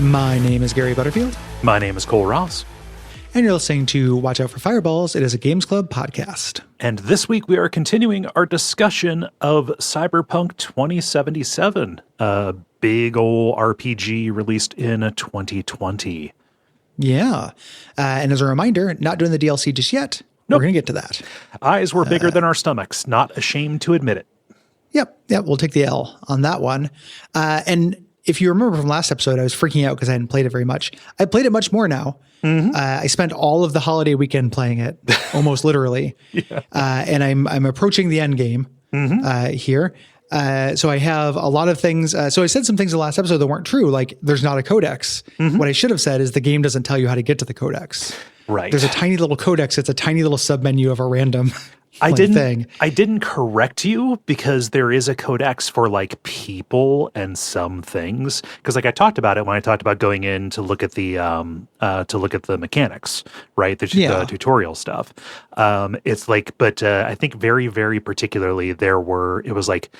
My name is Gary Butterfield. My name is Cole Ross. And you're listening to Watch Out for Fireballs. It is a Games Club podcast. And this week we are continuing our discussion of Cyberpunk 2077, a big old RPG released in 2020. Yeah. And as a reminder, not doing the DLC just yet. Nope. We're going to get to that. Eyes were bigger than our stomachs. Not ashamed to admit it. Yep. We'll take the L on that one. And if you remember from last episode, I was freaking out because I hadn't played it very much. I played it much more now. Mm-hmm. I spent all of the holiday weekend playing it, almost literally. Yeah. And I'm approaching the end game here. So I have a lot of things. So I said some things in the last episode that weren't true. Like there's not a codex. Mm-hmm. What I should have said is the game doesn't tell you how to get to the codex. Right. There's a tiny little codex. It's a tiny little submenu of a random thing. I didn't correct you because there is a codex for like people and some things. Because like I talked about it when I talked about going in to look at the mechanics, right? The tutorial stuff. It's like, but I think very, very particularly it was like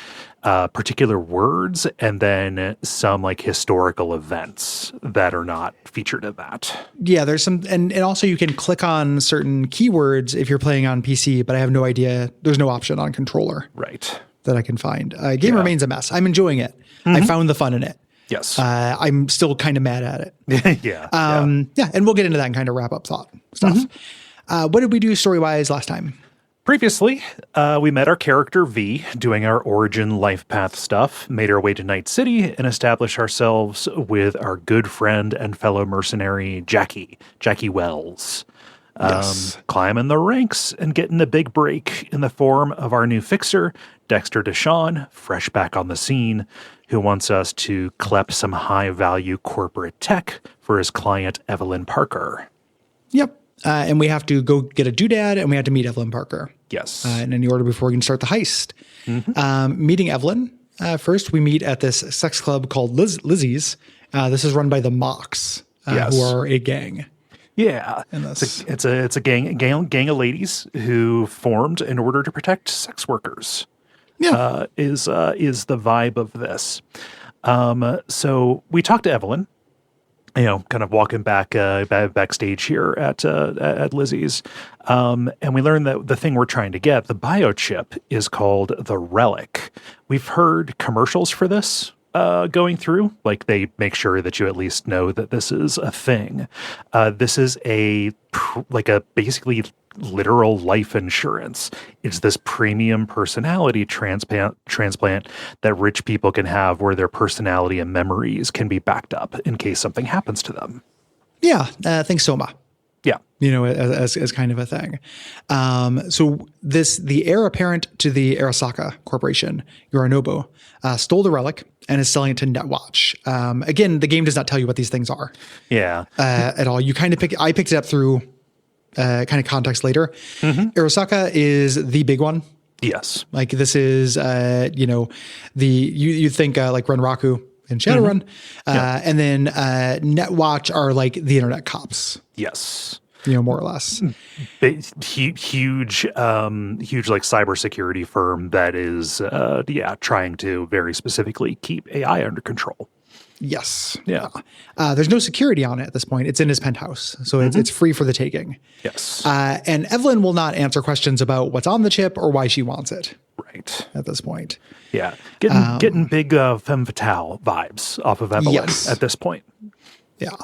particular words and then some like historical events that are not featured in that. Yeah, there's some, and also you can click on certain keywords if you're playing on PC, but I have no idea. There's no option on controller. Right. That I can find. Game remains a mess. I'm enjoying it. Mm-hmm. I found the fun in it. Yes. I'm still kind of mad at it. Yeah. And we'll get into that and kind of wrap up stuff. Mm-hmm. What did we do story-wise last time? Previously, we met our character V, doing our origin life path stuff, made our way to Night City, and established ourselves with our good friend and fellow mercenary, Jackie Wells. Yes. Climbing the ranks and getting a big break in the form of our new fixer, Dexter Deshawn, fresh back on the scene, who wants us to clep some high-value corporate tech for his client, Evelyn Parker. Yep. And we have to go get a doodad, and we have to meet Evelyn Parker. Yes. And in the order before we can start the heist. Mm-hmm. Meeting Evelyn, first we meet at this sex club called Lizzie's. This is run by the Mocks, who are a gang. Yeah, it's a gang of ladies who formed in order to protect sex workers. Yeah, is the vibe of this. So we talked to Evelyn. Kind of walking backstage here at Lizzie's, and we learned that the thing we're trying to get, the biochip, is called the Relic. We've heard commercials for this going through, like they make sure that you at least know that this is a thing. This is a basically literal life insurance. It's this premium personality transplant that rich people can have where their personality and memories can be backed up in case something happens to them. Yeah, think Soma. Yeah. As kind of a thing. So the heir apparent to the Arasaka Corporation, Yorinobu, stole the relic and is selling it to Netwatch. Again, the game does not tell you what these things are. Yeah. At all. You kind of I picked it up through kind of context later. Mm-hmm. Arasaka is the big one. Yes. Like this is, you think like Renraku and Shadowrun, and then Netwatch are like the internet cops. Yes. More or less. Huge like cybersecurity firm that is, trying to very specifically keep AI under control. Yes. Yeah. There's no security on it at this point. It's in his penthouse. So it's free for the taking. Yes. And Evelyn will not answer questions about what's on the chip or why she wants it. Right. At this point. Yeah. Getting big femme fatale vibes off of Evelyn at this point. Yeah.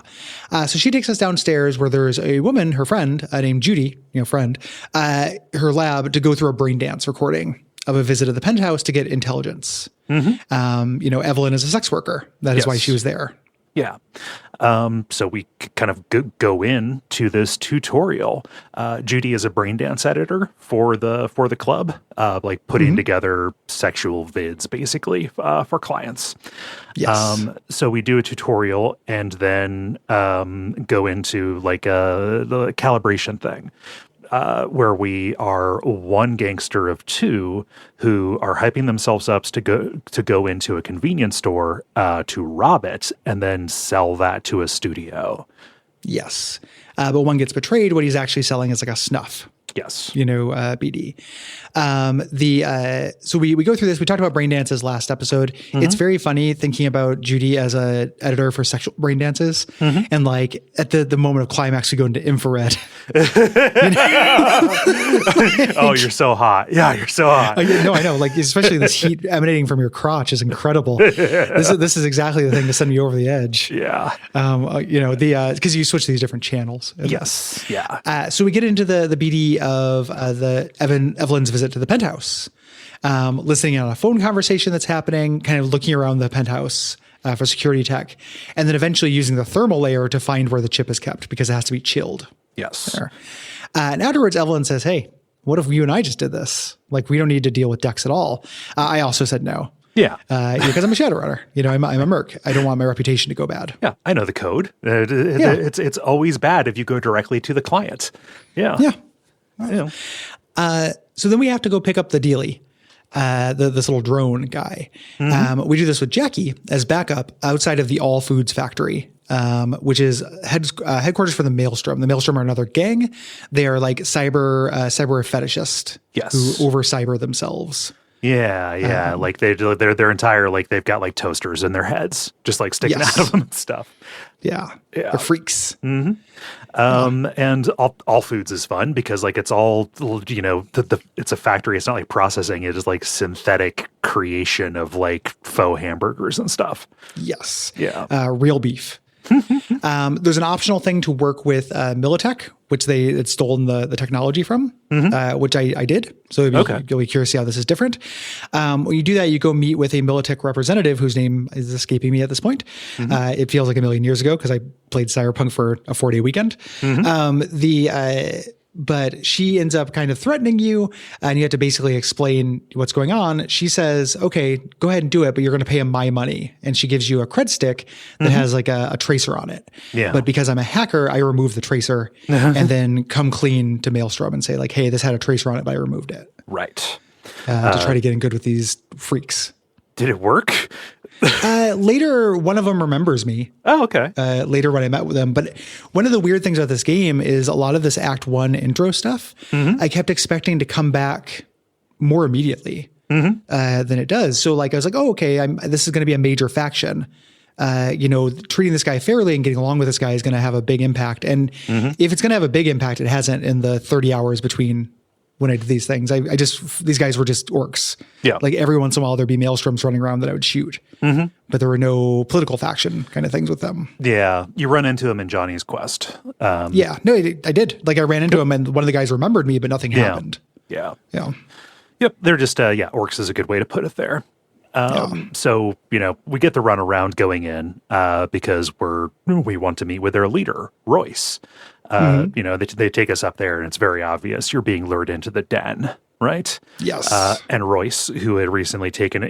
So she takes us downstairs where there's a woman, her friend, named Judy, her lab, to go through a brain dance recording of a visit to the penthouse to get intelligence. Evelyn is a sex worker. That is why she was there. Yeah. So we kind of go in to this tutorial. Judy is a brain dance editor for the club, like putting together sexual vids basically for clients. Yes. So we do a tutorial and then go into like the calibration thing. Where we are one gangster of two who are hyping themselves up to go into a convenience store to rob it and then sell that to a studio. Yes. But one gets betrayed. What he's actually selling is like a snuff. Yes. BD. So we go through this. We talked about brain dances last episode. It's very funny thinking about Judy as a editor for sexual brain dances. And like at the moment of climax, we go into infrared. Oh, you're so hot. Yeah, you're so hot. No, I know. Like, especially this heat emanating from your crotch is incredible. This is exactly the thing to send me over the edge. Yeah. Because you switch these different channels. Yes. Yeah. So we get into the BD of Evelyn's visit to the penthouse, listening on a phone conversation that's happening, kind of looking around the penthouse for security tech, and then eventually using the thermal layer to find where the chip is kept because it has to be chilled. Yes. And afterwards, Evelyn says, "Hey, what if you and I just did this? Like, we don't need to deal with decks at all." I also said no. Yeah. Because I'm a Shadowrunner. I'm a merc. I don't want my reputation to go bad. Yeah. I know the code. It's always bad if you go directly to the client. Yeah. Yeah. Yeah. So then we have to go pick up the dealie, this little drone guy. We do this with Jackie as backup outside of the All Foods factory, which is headquarters for the Maelstrom. The Maelstrom are another gang. They are like cyber fetishists who over cyber themselves. Yeah. Like their entire, like they've got like toasters in their heads, just like sticking out of them and stuff. Yeah. They're freaks. And all foods is fun because like it's all, it's a factory. It's not like processing. It is like synthetic creation of like faux hamburgers and stuff. Yes. Yeah. Real beef. There's an optional thing to work with Militech, which they had stolen the technology from, which I did. So you'll be curious to see how this is different. When you do that, you go meet with a Militech representative whose name is escaping me at this point. It feels like a million years ago because I played Cyberpunk for a 4-day weekend. But she ends up kind of threatening you, and you have to basically explain what's going on. She says, "Okay, go ahead and do it, but you're going to pay him my money." And she gives you a cred stick that has like a tracer on it. Yeah. But because I'm a hacker, I remove the tracer and then come clean to Maelstrom and say like, "Hey, this had a tracer on it, but I removed it." Right. To try to get in good with these freaks. Did it work? Later, one of them remembers me. Oh, okay. Later when I met with them. But one of the weird things about this game is a lot of this Act 1 intro stuff, I kept expecting to come back more immediately than it does. So like I was like, oh, okay, this is going to be a major faction. Treating this guy fairly and getting along with this guy is going to have a big impact. And if it's going to have a big impact, it hasn't in the 30 hours between when I did these things. These guys were just orcs. Yeah. Like every once in a while there'd be maelstroms running around that I would shoot. But there were no political faction kind of things with them. Yeah. You run into them in Johnny's quest. No, I did. Like I ran into him and one of the guys remembered me, but nothing happened. Yeah. Yeah. Yep. They're just, orcs is a good way to put it there. So, we get the run around going in, because we want to meet with their leader, Royce. They take us up there and it's very obvious you're being lured into the den, right? Yes. And Royce, who had recently taken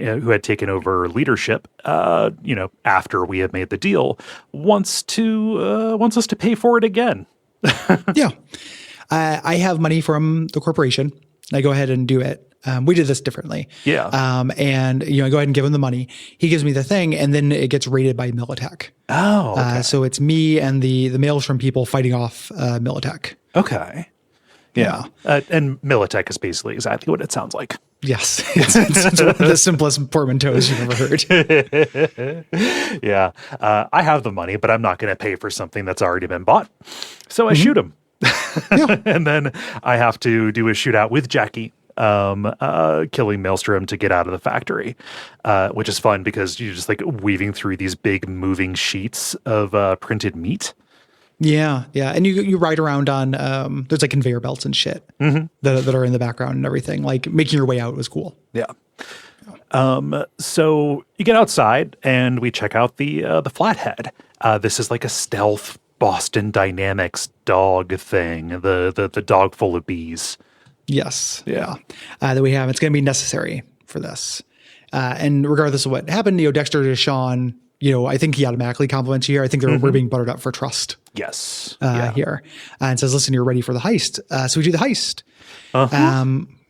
over leadership, after we had made the deal, wants us to pay for it again. Yeah. I have money from the corporation. I go ahead and do it. We did this differently. Yeah. And I go ahead and give him the money. He gives me the thing, and then it gets raided by Militech. Oh, okay. So it's me and the Maelstrom people fighting off Militech. Okay. Yeah. And Militech is basically exactly what it sounds like. Yes, it's one of the simplest portmanteaus you've ever heard. Yeah, I have the money, but I'm not going to pay for something that's already been bought. So I shoot him. And then I have to do a shootout with Jackie, killing Maelstrom to get out of the factory, which is fun because you're just like weaving through these big moving sheets of printed meat. Yeah. And you ride around on, there's like conveyor belts and shit that are in the background and everything. Like making your way out was cool. Yeah. So you get outside and we check out the Flathead. This is like a stealth Boston Dynamics dog thing, the dog full of bees. Yes. Yeah. That we have. It's going to be necessary for this. And regardless of what happened, Dexter to Sean, I think he automatically compliments you here. I think we're being buttered up for trust. Yes. Here. And says, listen, you're ready for the heist. So we do the heist.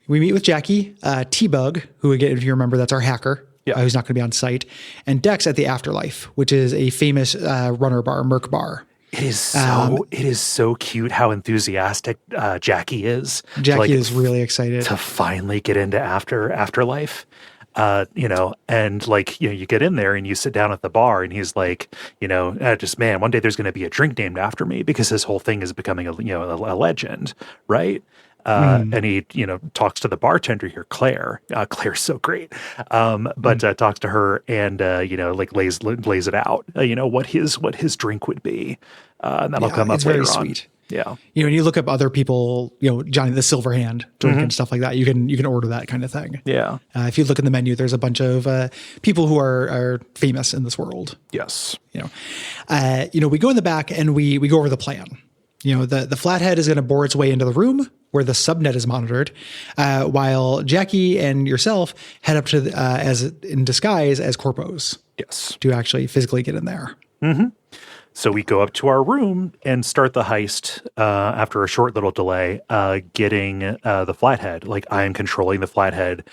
We meet with Jackie, T-Bug, who again, if you remember, that's our hacker. Who's not going to be on site. And Dex at the Afterlife, which is a famous runner bar, Merc bar. It is so cute how enthusiastic Jackie is. Jackie is really excited to finally get into Afterlife. And you get in there and you sit down at the bar and he's like, one day there's going to be a drink named after me because this whole thing is becoming a legend, right? And he, talks to the bartender here, Claire. Claire's so great. But talks to her and, lays it out, what his drink would be. And that'll come up later on. Sweet. Yeah. When you look up other people, Johnny the Silverhand drink and stuff like that, you can order that kind of thing. Yeah. If you look in the menu, there's a bunch of people who are famous in this world. Yes. We go in the back and we go over the plan. The Flathead is going to bore its way into the room where the subnet is monitored, while Jackie and yourself head up to as in disguise as corpos. Yes. To actually physically get in there. Mm-hmm. So we go up to our room and start the heist after a short little delay, getting the Flathead. Like I am controlling the Flathead.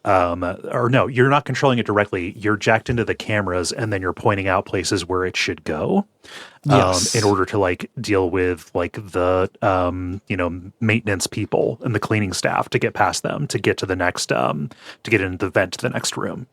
Or no, you're not controlling it directly. You're jacked into the cameras and then you're pointing out places where it should go. In order to deal with the, maintenance people and the cleaning staff to get past them, to get to the next, to get into the vent to the next room.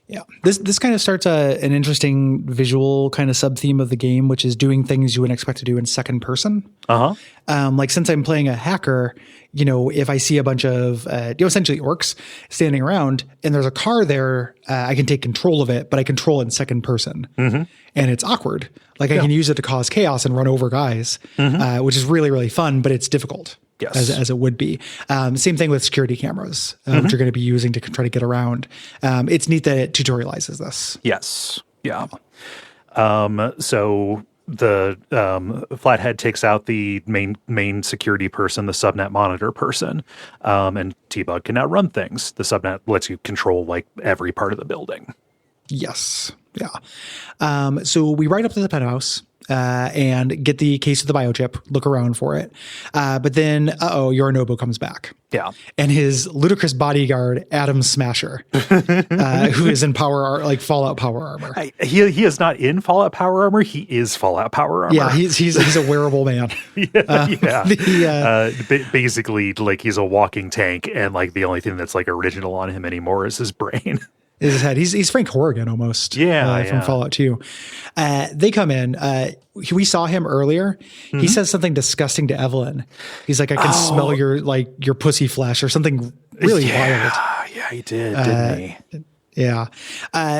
Yeah, this kind of starts an interesting visual kind of sub theme of the game, which is doing things you wouldn't expect to do in second person. Since I'm playing a hacker, if I see a bunch of essentially orcs standing around and there's a car there, I can take control of it, but I control it in second person, and it's awkward. I can use it to cause chaos and run over guys, which is really really fun, but it's difficult. Yes. As it would be. Same thing with security cameras, which you're going to be using to try to get around. It's neat that it tutorializes this. Yes. Yeah. So the Flathead takes out the main security person, the subnet monitor person, and T-Bug can now run things. The subnet lets you control every part of the building. Yes. Yeah. So we ride up to the penthouse. And get the case of the biochip, look around for it. But then, Yorinobu comes back. Yeah. And his ludicrous bodyguard, Adam Smasher, who is in Fallout power armor. He is not in Fallout power armor. He is Fallout power armor. Yeah, he's a wearable man. Basically, he's a walking tank, and the only thing that's original on him anymore is his brain. Is his head. He's Frank Horrigan almost. From Fallout 2. They come in. We saw him earlier. He says something disgusting to Evelyn. He's like, I can smell your pussy flesh or something really wild. Yeah, he did, didn't he? Yeah.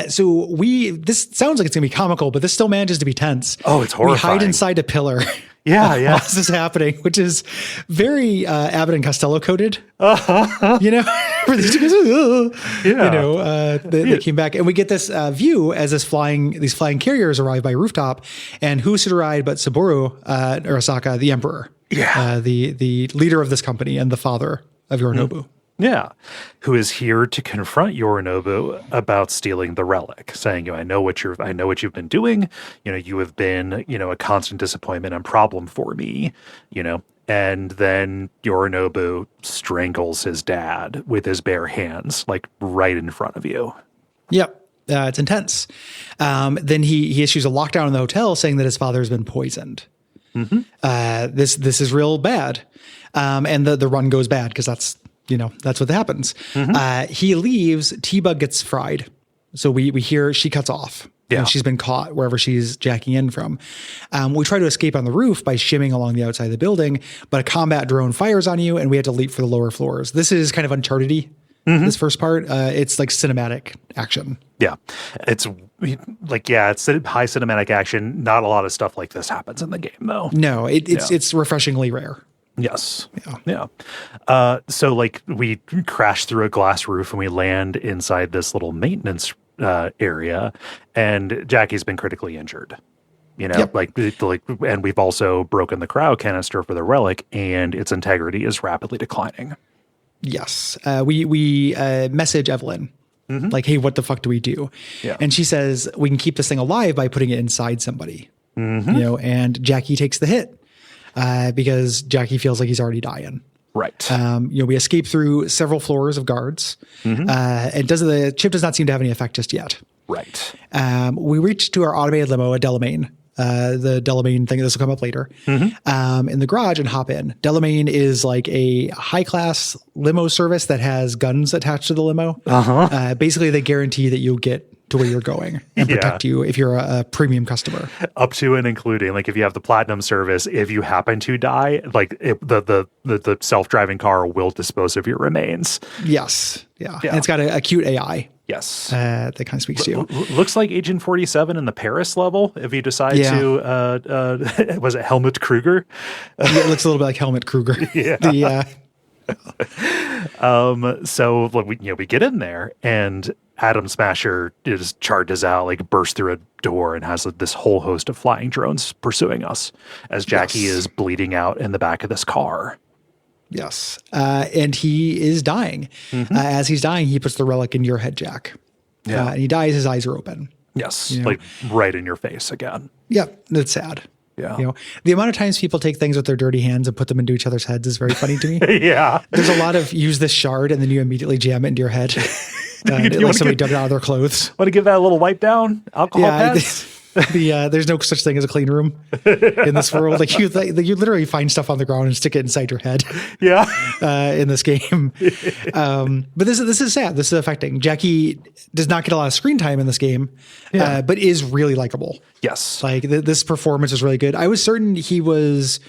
So this sounds like it's gonna be comical, but this still manages to be tense. Oh, it's horrifying. We hide inside a pillar. Yeah. While this is happening, which is very Abbott and Costello coded. Where these two guys, they came back, and we get this view as these flying carriers arrive by rooftop, and who should ride but Saburo Arasaka, the Emperor, the leader of this company and the father of Yorinobu. Yeah, who is here to confront Yorinobu about stealing the relic, saying, I know what you've been doing. You have been, a constant disappointment and problem for me, And then Yorinobu strangles his dad with his bare hands, right in front of you. Yep. It's intense. Then he issues a lockdown in the hotel saying that his father has been poisoned. This is real bad. And the run goes bad because that's that's what happens. He leaves. T-Bug gets fried. So we hear she cuts off. Yeah. And she's been caught wherever she's jacking in from. We try to escape on the roof by shimming along the outside of the building, but a combat drone fires on you and we have to leap for the lower floors. This is kind of Uncharted-y, this first part. It's like cinematic action. Yeah. It's it's high cinematic action. Not a lot of stuff like this happens in the game, though. No, it's refreshingly rare. Yes. Yeah. So we crash through a glass roof and we land inside this little maintenance area, and Jackie's been critically injured. And we've also broken the cryo canister for the relic, and its integrity is rapidly declining. Yes. We message Evelyn. Like, hey, what the fuck do we do? Yeah. And she says, we can keep this thing alive by putting it inside somebody. And Jackie takes the hit because Jackie feels like he's already dying. Right. We escape through several floors of guards. The chip does not seem to have any effect just yet. Right. We reach to our automated limo, a Delamain. The Delamain thing, this will come up later, in the garage and hop in. Delamain is like a high-class limo service that has guns attached to the limo. Basically, they guarantee that you'll get to where you're going and protect you if you're a premium customer. Up to and including, if you have the platinum service, if you happen to die, the self-driving car will dispose of your remains. Yes. Yeah. And it's got a cute AI. Yes. That kind of speaks to you. Looks like Agent 47 in the Paris level, if you decide to, was it Helmut Kruger? It looks a little bit like Helmut Kruger. Yeah. So we get in there, and Atom Smasher just charges out, bursts through a door and has this whole host of flying drones pursuing us as Jackie is bleeding out in the back of this car. Yes. And he is dying. As he's dying, he puts the relic in your head, Jack. Yeah. And he dies, his eyes are open. Yes. Right in your face again. Yep. That's sad. Yeah. The amount of times people take things with their dirty hands and put them into each other's heads is very funny to me. Yeah. There's a lot of use this shard and then you immediately jam it into your head. Somebody dug it out of their clothes. Want to give that a little wipe down? Alcohol pads? There's no such thing as a clean room in this world. You literally find stuff on the ground and stick it inside your head. Yeah. In this game. But this is sad. This is affecting. Jackie does not get a lot of screen time in this game, but is really likable. Yes. This performance is really good. I was certain he was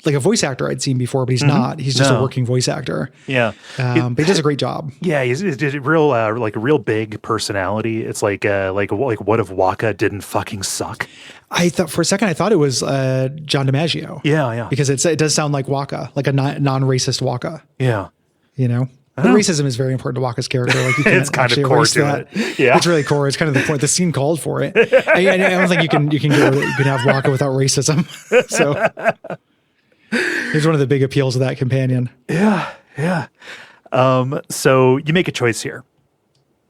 like a voice actor I'd seen before, but he's not. He's just a working voice actor. Yeah. But he does a great job. Yeah, he's a real big personality. It's like what if Waka didn't fucking suck? I thought for a second it was John DiMaggio. Yeah. Because it does sound like Waka, like a non-racist Waka. Yeah. But racism is very important to Waka's character. You can't it's kind of core to that. it. Yeah, it's really core. It's kind of the point. The scene called for it. I don't think you can have Waka without racism. So here's one of the big appeals of that companion. Yeah. So you make a choice here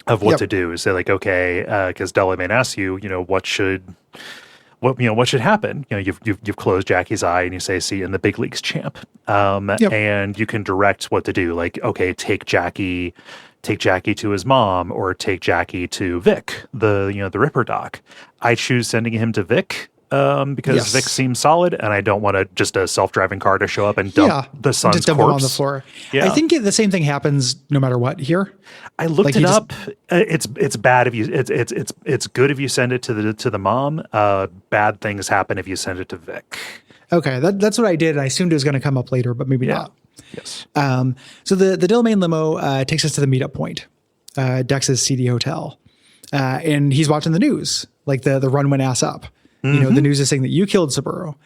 of what to do. Say okay, because Delamain asks you, what should happen? You've closed Jackie's eye and you say, "See you in the big leagues, champ." And you can direct what to do. Okay, take Jackie to his mom, or take Jackie to Vic, the Ripper doc. I choose sending him to Vic. Because Vic seems solid, and I don't want just a self-driving car to show up and dump the son's just dump corpse him on the floor. Yeah. I think the same thing happens no matter what here. I looked it up. It's bad if you it's good if you send it to the mom. Bad things happen if you send it to Vic. Okay, that's what I did, and I assumed it was going to come up later, but maybe not. Yes. So the Delamain limo takes us to the meetup point, Dex's CD hotel, and he's watching the news. The run went ass up. The news is saying that you killed Saburo.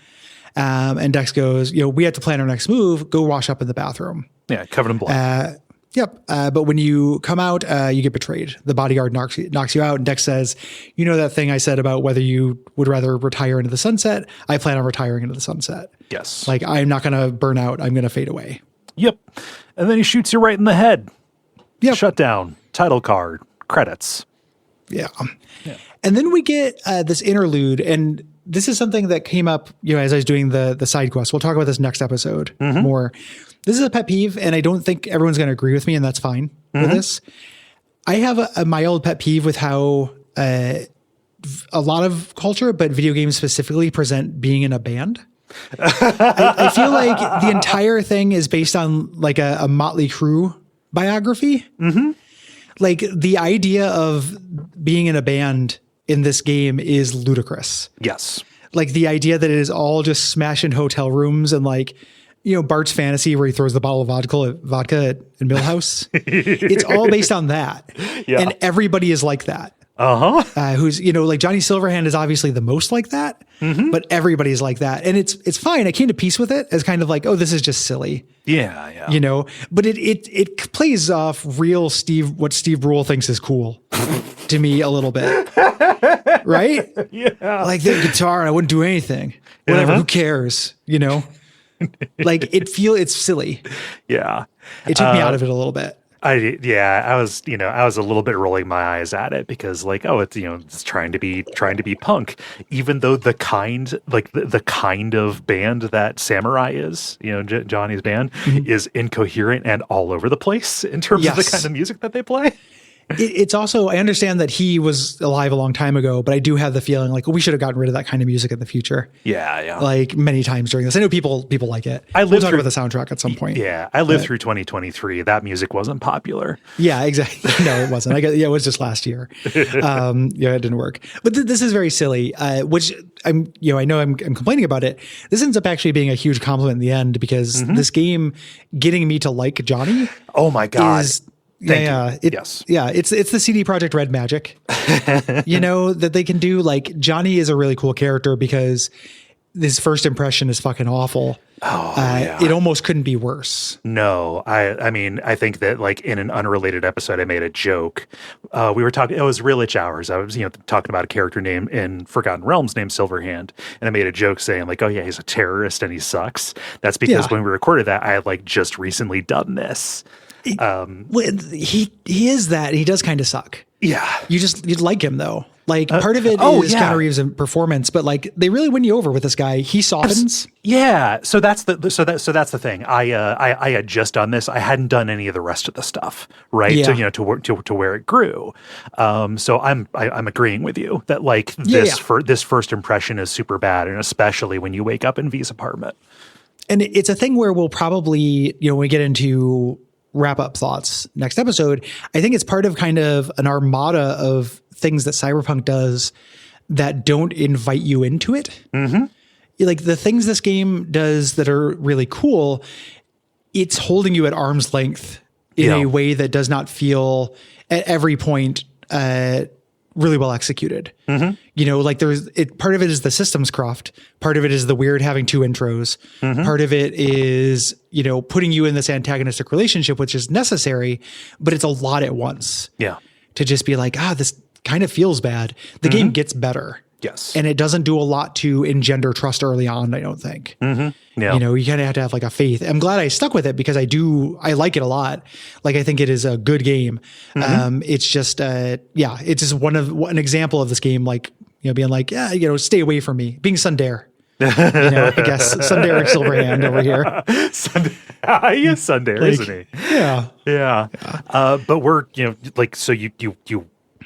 And Dex goes, we have to plan our next move. Go wash up in the bathroom. Yeah, covered in blood. Yep. But when you come out, you get betrayed. The bodyguard knocks you out. And Dex says, that thing I said about whether you would rather retire into the sunset? I plan on retiring into the sunset. Yes. I'm not going to burn out. I'm going to fade away. Yep. And then he shoots you right in the head. Yep. Shut down. Title card. Credits. Yeah. And then we get this interlude, and this is something that came up, as I was doing the side quest. We'll talk about this next episode more. This is a pet peeve, and I don't think everyone's going to agree with me, and that's fine with this. I have a mild pet peeve with how a lot of culture, but video games specifically, present being in a band. I feel like the entire thing is based on a Motley Crue biography. Like the idea of being in a band in this game is ludicrous. Yes. Like the idea that it is all just smashing hotel rooms and like, you know, Bart's fantasy where he throws the bottle of vodka at Millhouse. It's all based on that. Yeah. And everybody is like that. Who's, you know, like Johnny Silverhand is obviously the most like that, but everybody's like that. And it's fine. I came to peace with it as kind of like, oh, this is just silly. Yeah. You know, but it plays off real what Steve Brule thinks is cool to me a little bit. Right? Yeah. Like the guitar and I wouldn't do anything. Whatever. Who cares? You know, like it's silly. Yeah. It took me out of it a little bit. I was a little bit rolling my eyes at it because like, oh, it's, you know, it's trying to be punk, even though the kind of band that Samurai is, you know, Johnny's band is incoherent and all over the place in terms of the kind of music that they play. It's also, I understand that he was alive a long time ago, but I do have the feeling like we should have gotten rid of that kind of music in the future. Yeah. Like many times during this. I know people like it. We'll talk about the soundtrack at some point. Yeah. I lived through 2023. That music wasn't popular. Yeah, exactly. No, it wasn't. It was just last year. Yeah, it didn't work. But this is very silly, which I know I'm complaining about it. This ends up actually being a huge compliment in the end because this game getting me to like Johnny. Oh my God. It's the CD Projekt Red magic, you know, that they can do. Like Johnny is a really cool character because his first impression is fucking awful. It almost couldn't be worse. No, I mean, I think that like in an unrelated episode, I made a joke. We were talking, it was Real Itch Hours. I was, you know, talking about a character name in Forgotten Realms named Silverhand. And I made a joke saying like, oh yeah, he's a terrorist and he sucks. That's because when we recorded that, I had like just recently done this. He is that. He does kind of suck. Yeah. You'd like him though. Like part of it is Keanu Reeves' performance, but like they really win you over with this guy. He softens. Yeah. So that's the thing. I had just done this. I hadn't done any of the rest of the stuff, right? Yeah. To where it grew. So I'm agreeing with you that like this first impression is super bad, and especially when you wake up in V's apartment. And it's a thing where we'll probably, you know, when we get into wrap up thoughts next episode, I think it's part of kind of an armada of things that Cyberpunk does that don't invite you into it. Like the things this game does that are really cool, it's holding you at arm's length in a way that does not feel at every point really well executed. You know, like part of it is the systems craft. Part of it is the weird having two intros. Part of it is, you know, putting you in this antagonistic relationship, which is necessary, but it's a lot at once. Yeah. To just be like, this kind of feels bad. The game gets better. Yes. And it doesn't do a lot to engender trust early on, I don't think. Yeah. You know, you kind of have to have like a faith. I'm glad I stuck with it because I like it a lot. Like, I think it is a good game. It's just, it's just an example of this game, like, you know, being like, stay away from me, being Sundare. You know, I guess Sundare Silverhand over here. He is Sundare, like, isn't he? Yeah. But we're, you know, like, so you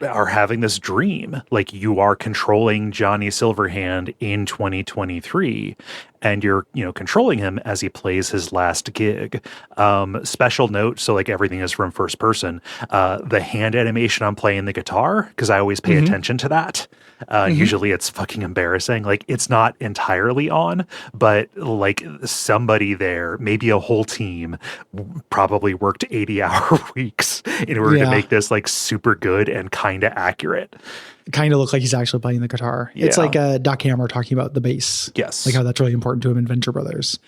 are having this dream, like you are controlling Johnny Silverhand in 2023, and you're, you know, controlling him as he plays his last gig. Special note, so like everything is from first person. The hand animation on playing the guitar, because I always pay attention to that. Usually it's fucking embarrassing. Like, it's not entirely on, but like somebody there, maybe a whole team, probably worked 80-hour weeks in order to make this like super good and kind of accurate. Kind of look like he's actually playing the guitar. Yeah. It's like Doc Hammer talking about the bass. Yes. Like how that's really important to him in Venture Brothers.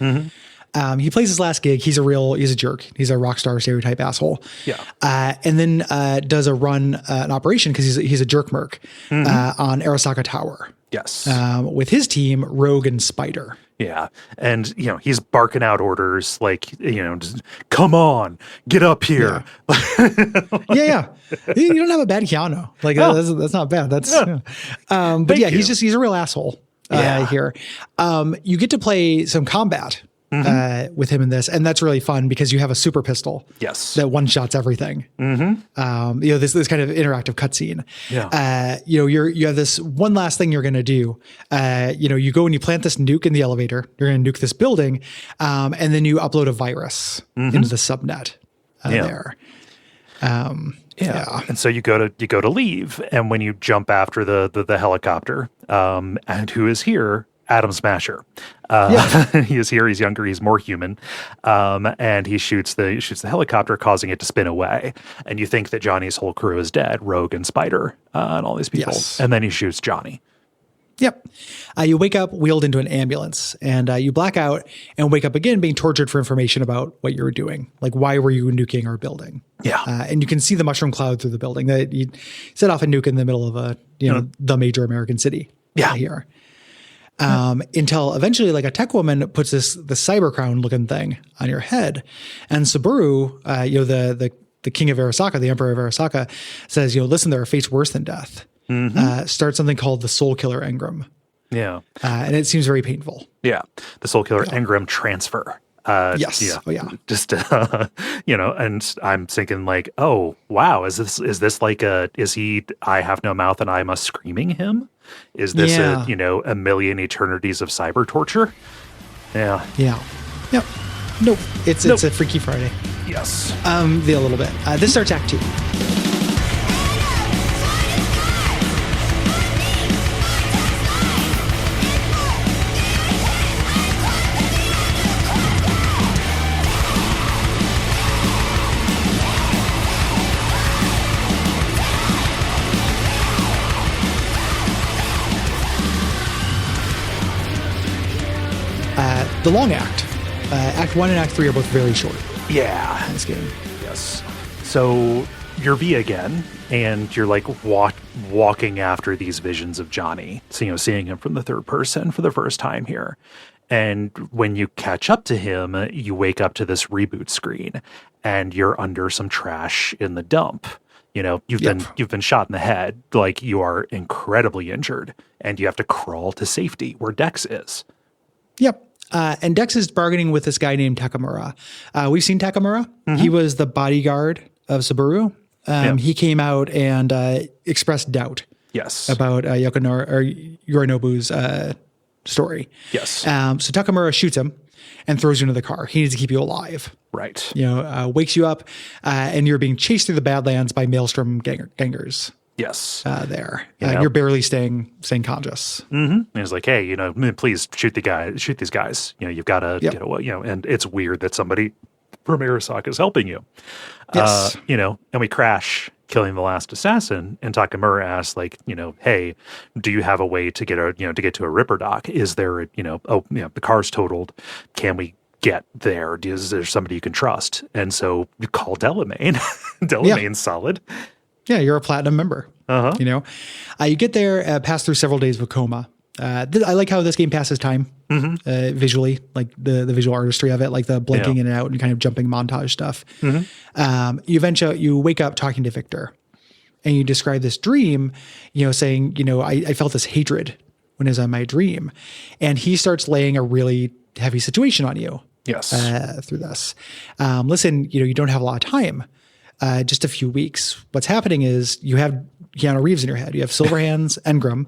He plays his last gig. He's a jerk. He's a rock star stereotype asshole. Yeah. And then does a run, an operation, because he's a jerk merc on Arasaka Tower. Yes. With his team, Rogue and Spider. Yeah. And, you know, he's barking out orders like, you know, just, come on, get up here. Yeah. You don't have a bad Keanu. Like, that's not bad. That's, but yeah, he's a real asshole here. You get to play some combat with him in this, and that's really fun because you have a super pistol. Yes. That one shots everything. You know, this kind of interactive cutscene. Yeah. You know, you have this one last thing you're going to do. You know, you go and you plant this nuke in the elevator. You're going to nuke this building, and then you upload a virus into the subnet. there. Yeah. And so you go to leave, and when you jump after the helicopter, and who is here? Atom Smasher. He is here. He's younger. He's more human, and he shoots the helicopter, causing it to spin away. And you think that Johnny's whole crew is dead, Rogue and Spider, and all these people. Yes. And then he shoots Johnny. Yep. You wake up wheeled into an ambulance, and you black out and wake up again being tortured for information about what you were doing. Like, why were you nuking our building? Yeah. And you can see the mushroom cloud through the building. That you set off a nuke in the middle of a, the major American city. Here. Until eventually, like, a tech woman puts the cyber crown looking thing on your head, and Saburo, the king of Arasaka, the emperor of Arasaka, says, listen, there are fates worse than death. Start something called the Soul Killer Engram. Yeah. And it seems very painful. Yeah. The Soul Killer Engram transfer. Yes. Yeah. Oh, yeah. Just, and I'm thinking like, oh, wow, is this like is he, I have no mouth and I must screaming him? Is this a million eternities of cyber torture? Yeah. Yeah. Yep. Nope. It's a Freaky Friday. Yes. A little bit. This starts Act 2. The long act. Act 1 and Act 3 are both very short. Yeah. In this game. Yes. So you're V again, and you're like walking after these visions of Johnny. So, seeing him from the third person for the first time here. And when you catch up to him, you wake up to this reboot screen, and you're under some trash in the dump. You've been shot in the head, like you are incredibly injured, and you have to crawl to safety where Dex is. Yep. And Dex is bargaining with this guy named Takamura. We've seen Takamura. Mm-hmm. He was the bodyguard of Saburo. He came out and expressed doubt. Yes. About Yorinobu's story. Yes. So Takamura shoots him and throws you into the car. He needs to keep you alive. Right. Wakes you up, and you're being chased through the Badlands by Maelstrom gangers. Yes. There. You're barely staying conscious. Mm-hmm. And he's like, hey, please shoot these guys. You've got to get away, and it's weird that somebody from Arasaka is helping you. Yes. And we crash, killing the last assassin, and Takamura asks, like, hey, do you have a way to get to get to a Ripper dock? Is there the car's totaled. Can we get there? Is there somebody you can trust? And so you call Delamain. Delamain's solid. Yeah, you're a platinum member. You get there, pass through several days of a coma. I like how this game passes time visually, like the visual artistry of it, like the blinking in and out and kind of jumping montage stuff. You wake up talking to Victor, and you describe this dream, saying, I felt this hatred when I was on my dream, and he starts laying a really heavy situation on you. Yes, through this. Listen, you don't have a lot of time. Just a few weeks. What's happening is you have Keanu Reeves in your head. You have Silverhand's engram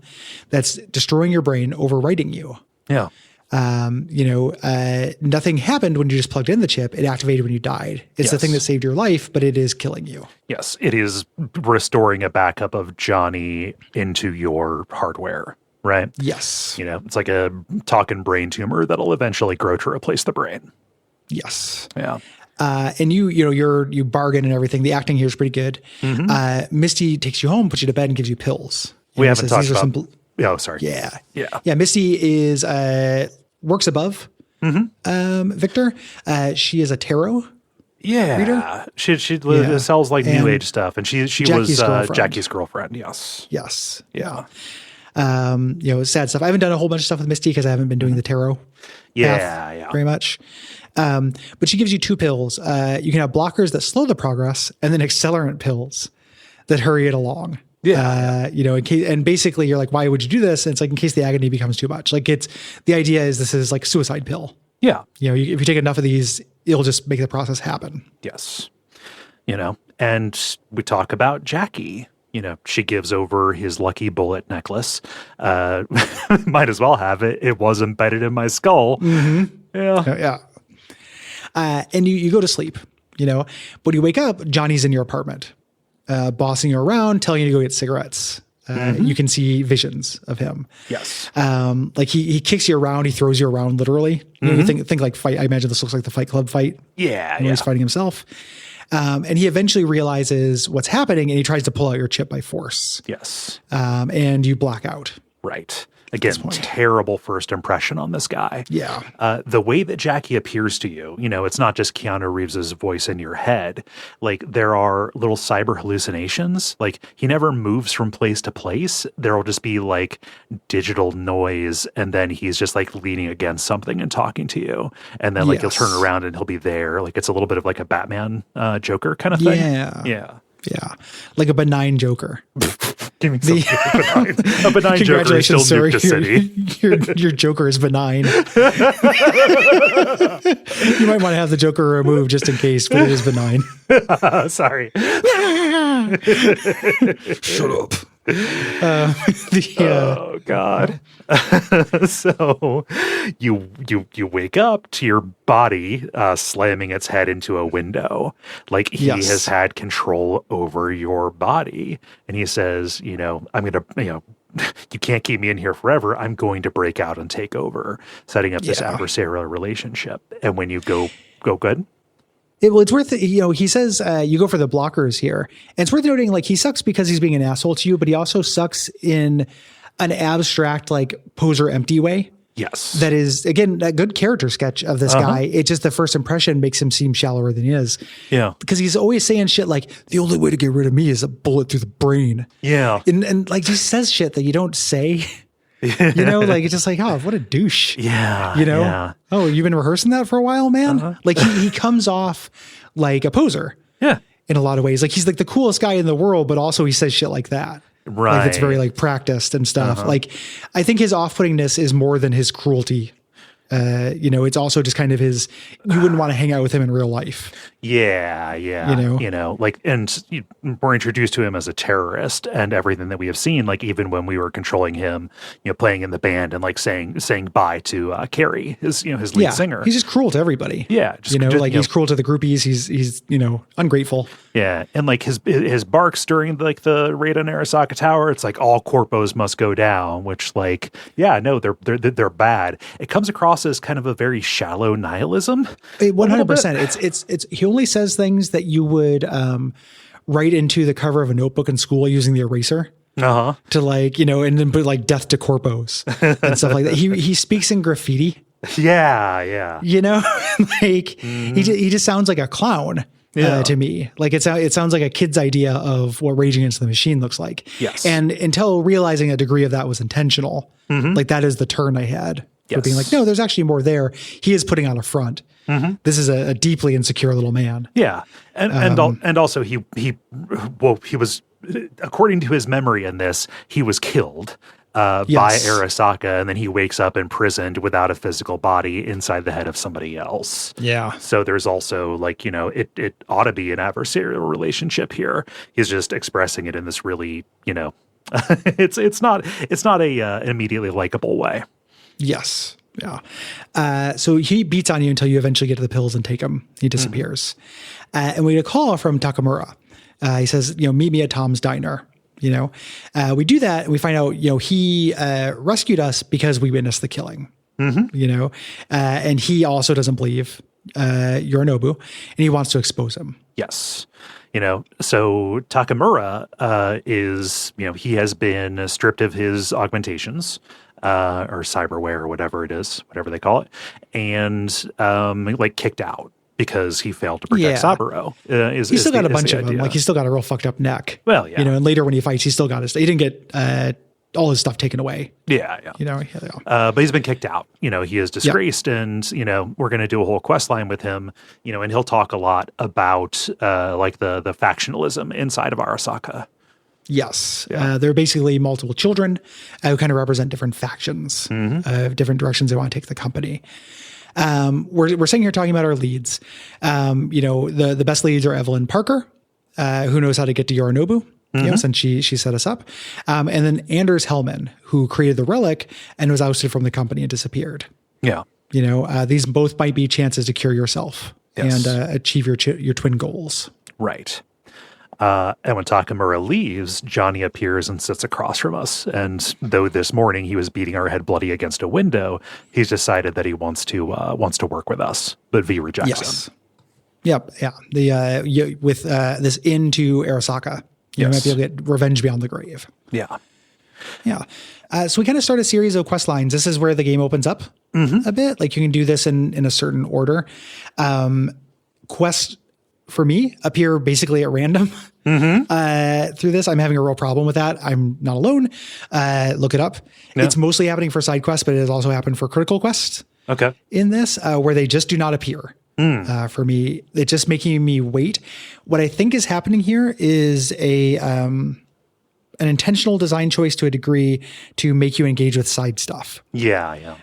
that's destroying your brain, overwriting you. Yeah. Nothing happened when you just plugged in the chip. It activated when you died. It's the thing that saved your life, but it is killing you. Yes. It is restoring a backup of Johnny into your hardware, right? Yes. It's like a talking brain tumor that'll eventually grow to replace the brain. Yes. Yeah. And you bargain and everything. The acting here is pretty good. Misty takes you home, puts you to bed, and gives you pills. We haven't talked about. Sorry. Yeah. Yeah. Yeah. Misty is works above Victor. She is a tarot. Yeah. reader. She sells like new age stuff, and she was Jackie's girlfriend. Yes. Yes. Yeah. Sad stuff. I haven't done a whole bunch of stuff with Misty because I haven't been doing the tarot. Very much. But she gives you 2 pills. You can have blockers that slow the progress, and then accelerant pills that hurry it along. In case, and basically you're like, why would you do this? And it's like, in case the agony becomes too much. Like the idea is this is like a suicide pill. Yeah. If you take enough of these, it'll just make the process happen. Yes. And we talk about Jackie. She gives over his lucky bullet necklace. Might as well have it. It was embedded in my skull. Mm-hmm. Yeah. And you go to sleep. But when you wake up, Johnny's in your apartment, bossing you around, telling you to go get cigarettes. You can see visions of him. Yes. Like he kicks you around, he throws you around literally. You think like fight. I imagine this looks like the Fight Club fight. Yeah. He's fighting himself. And he eventually realizes what's happening and he tries to pull out your chip by force. Yes. And you black out. Right. Again, terrible first impression on this guy. Yeah. The way that Jackie appears to you, it's not just Keanu Reeves's voice in your head. Like there are little cyber hallucinations. Like he never moves from place to place. There'll just be like digital noise. And then he's just like leaning against something and talking to you. And then like you'll turn around and he'll be there. Like it's a little bit of like a Batman Joker kind of thing. Yeah. Yeah. Yeah. Like a benign Joker. Give me something benign. A benign Joker is still nuked the city. Your Joker is benign. You might want to have the Joker removed just in case, but it is benign. Sorry. Shut up. Oh God. So you wake up to your body slamming its head into a window. Like he has had control over your body. And he says, I'm going to, you can't keep me in here forever. I'm going to break out and take over, setting up this adversarial relationship. And when you go good. It's worth it. He says you go for the blockers here. And it's worth noting, like, he sucks because he's being an asshole to you, but he also sucks in an abstract, like, poser empty way. Yes. That is, again, a good character sketch of this guy. It just, the first impression makes him seem shallower than he is. Yeah. Because he's always saying shit like, the only way to get rid of me is a bullet through the brain. Yeah. And like, he says shit that you don't say. Like it's just like, oh, what a douche. Yeah. Yeah. Oh, you've been rehearsing that for a while, man? Like he comes off like a poser. Yeah. In a lot of ways. Like he's like the coolest guy in the world, but also he says shit like that. Right. Like it's very like practiced and stuff. Like I think his off-puttingness is more than his cruelty. It's also just kind of his, you wouldn't want to hang out with him in real life. Yeah. And we're introduced to him as a terrorist and everything that we have seen, like even when we were controlling him, playing in the band and like saying bye to Carrie, his lead singer. He's just cruel to everybody. Yeah. He's cruel to the groupies. He's ungrateful. Yeah. And like his barks during like the raid on Arasaka Tower, it's like all corpos must go down, which like, they're bad. It comes across as kind of a very shallow nihilism. 100%. It's he only says things that you would write into the cover of a notebook in school using the eraser. To like, and then put like death to corpos and stuff like that. He speaks in graffiti. Yeah. Like he just sounds like a clown. To me, like it sounds like a kid's idea of what Rage Against the Machine looks like. Yes. And until realizing a degree of that was intentional, like that is the turn I had for being like, no, there's actually more there. He is putting on a front. This is a deeply insecure little man. Yeah. And also he was, according to his memory in this, he was killed by Arasaka, and then he wakes up imprisoned without a physical body inside the head of somebody else. Yeah. So there's also like, it ought to be an adversarial relationship here. He's just expressing it in this really, it's not an immediately likable way. Yes. Yeah. So he beats on you until you eventually get to the pills and take him. He disappears. And we get a call from Takamura. He says, meet me at Tom's Diner. We do that and we find out, he rescued us because we witnessed the killing. And he also doesn't believe Yorinobu and he wants to expose him. Yes. So Takamura is, he has been stripped of his augmentations. Or cyberware or whatever it is, whatever they call it, and kicked out because he failed to protect Saburo. He's still got a bunch of them. Like he's still got a real fucked up neck. Well, yeah. And later when he fights, he still got he didn't get all his stuff taken away. Yeah. But he's been kicked out. He is disgraced, and we're going to do a whole quest line with him. And he'll talk a lot about like the factionalism inside of Arasaka. Yes. There are basically multiple children who kind of represent different factions, different directions they want to take the company. We're sitting here talking about our leads. The best leads are Evelyn Parker, who knows how to get to Yorinobu, since she set us up. And then Anders Hellman, who created the relic and was ousted from the company and disappeared. Yeah. These both might be chances to cure yourself and achieve your twin goals. Right. And when Takamura leaves, Johnny appears and sits across from us. And though this morning he was beating our head bloody against a window, he's decided that he wants to work with us. But V rejects him. Yep. Yeah. With this into Arasaka, you might be able to get revenge beyond the grave. Yeah. Yeah. So we kind of start a series of quest lines. This is where the game opens up a bit. Like you can do this in a certain order. Quests for me appear basically at random through this. I'm having a real problem with that. I'm not alone. Look it up. No. It's mostly happening for side quests, but it has also happened for critical quests. Okay. In this, where they just do not appear. For me, it's just making me wait. What I think is happening here is an intentional design choice to a degree to make you engage with side stuff. Yeah.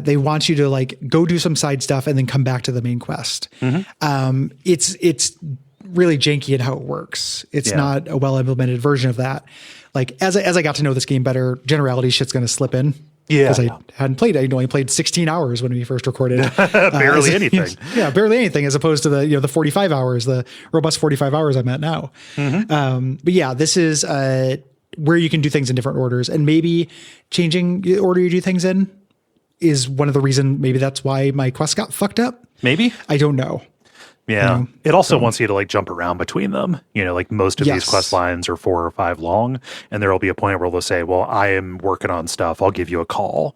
They want you to like go do some side stuff and then come back to the main quest. It's really janky in how it works. It's not a well implemented version of that. Like as I got to know this game better, generality shit's going to slip in. Yeah, because I hadn't played. I only played 16 hours when we first recorded. Barely anything. Yeah, barely anything, as opposed to the 45 hours, the robust 45 hours I'm at now. But yeah, this is where you can do things in different orders, and maybe changing the order you do things in is one of the reasons. Maybe that's why my quest got fucked up. Maybe, I don't know. Yeah. It also wants you to like jump around between them. Like most of these quest lines are 4 or 5 long, and there will be a point where they'll say, well, I am working on stuff. I'll give you a call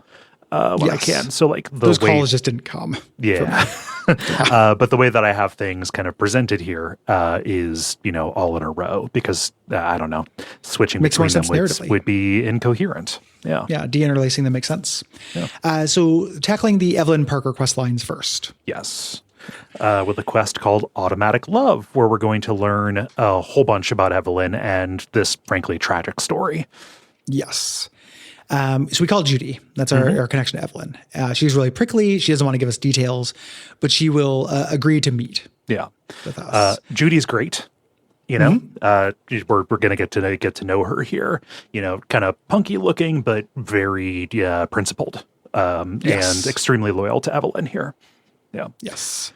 when I can. So like those calls just didn't come. Yeah. But the way that I have things kind of presented here is, all in a row because I don't know, switching between them would be incoherent. Yeah. Yeah. De-interlacing them makes sense. Yeah. So tackling the Evelyn Parker quest lines first. Yes. With a quest called Automatic Love, where we're going to learn a whole bunch about Evelyn and this, frankly, tragic story. Yes. So we call Judy. That's our connection to Evelyn. She's really prickly. She doesn't want to give us details, but she will agree to meet with us. Judy's great. We're going to get to know her here. Kind of punky looking, but very principled and extremely loyal to Evelyn here. Yeah. Yes.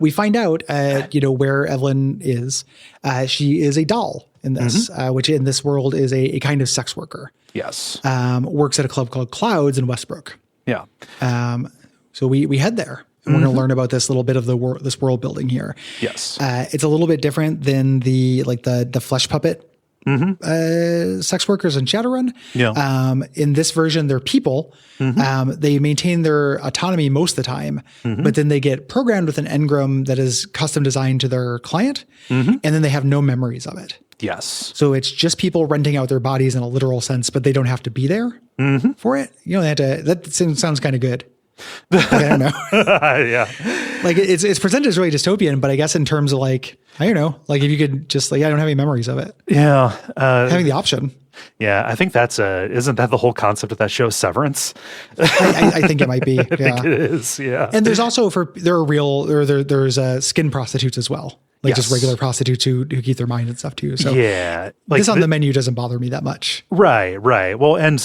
We find out, where Evelyn is. She is a doll in this, which in this world is a kind of sex worker. Yes. Works at a club called Clouds in Westbrook. Yeah. So we head there, and we're going to learn about this little bit of this world building here. Yes. It's a little bit different than the flesh puppet sex workers in Shadowrun. Yeah. In this version, they're people. They maintain their autonomy most of the time, but then they get programmed with an engram that is custom designed to their client, and then they have no memories of it. Yes. So it's just people renting out their bodies in a literal sense, but they don't have to be there for it. They have to. That sounds kind of good. Like, I don't know. Yeah. Like it's presented as really dystopian, but I guess in terms of like, I don't know, like if you could just like, I don't have any memories of it. Yeah. Having the option. Yeah. I think isn't that the whole concept of that show, Severance? I think it might be. I think it is. Yeah. And there's also there's skin prostitutes as well. Like just regular prostitutes who keep their mind and stuff too. So like this on the menu doesn't bother me that much. Right. Well, and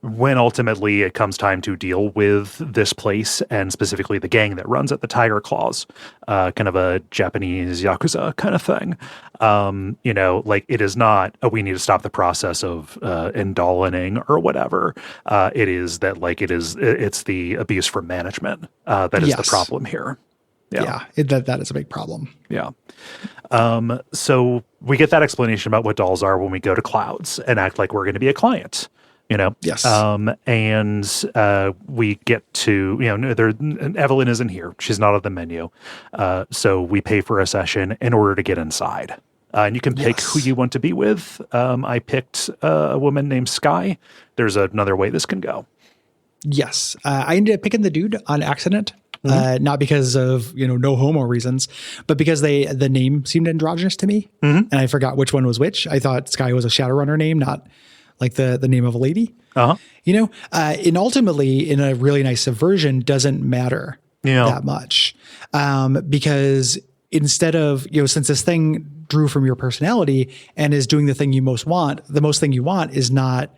when ultimately it comes time to deal with this place and specifically the gang that runs at the Tiger Claws, kind of a Japanese Yakuza kind of thing. Like it is not, we need to stop the process of indolling or whatever. It is that like it's the abuse from management that is the problem here. Yeah, that is a big problem. Yeah. So we get that explanation about what dolls are when we go to Clouds and act like we're going to be a client, Yes. And we get to, Evelyn isn't here. She's not on the menu. So we pay for a session in order to get inside. And you can pick who you want to be with. I picked a woman named Sky. There's another way this can go. Yes. I ended up picking the dude on accident. Not because of, no homo reasons, but because the name seemed androgynous to me. And I forgot which one was which. I thought Sky was a Shadowrunner name, not like the name of a lady. And ultimately in a really nice subversion doesn't matter that much. Because instead of, since this thing drew from your personality and is doing the thing you most want, the most thing you want is not,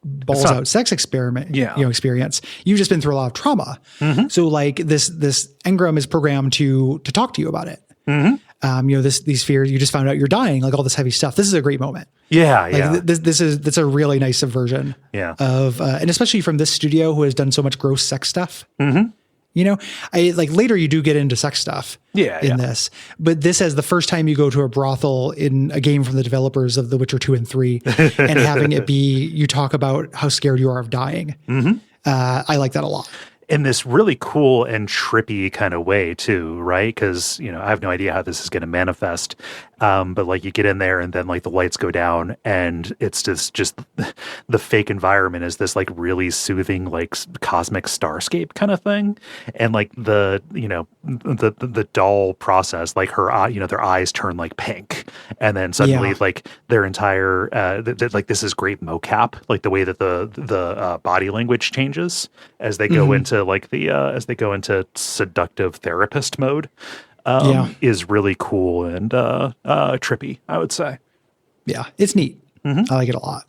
balls out sex experiment, Yeah. experience. You've just been through a lot of trauma. So like this engram is programmed to talk to you about it. These fears, you just found out you're dying, like all this heavy stuff. This is a great moment. Yeah. Like that's a really nice subversion of, and especially from this studio who has done so much gross sex stuff. I like later you do get into sex stuff in this, but this as the first time you go to a brothel in a game from the developers of The Witcher 2 and 3 and having it be, you talk about how scared you are of dying. I like that a lot. In this really cool and trippy kind of way too, right? Because, I have no idea how this is going to manifest. But like you get in there and then like the lights go down and it's just the fake environment is this like really soothing, like cosmic starscape kind of thing. And like the doll process, like her eye, their eyes turn like pink. And then suddenly like their entire, like this is great mocap, like the way that the body language changes as they go into like as they go into seductive therapist mode. Is really cool and trippy, I would say. Yeah, it's neat. I like it a lot.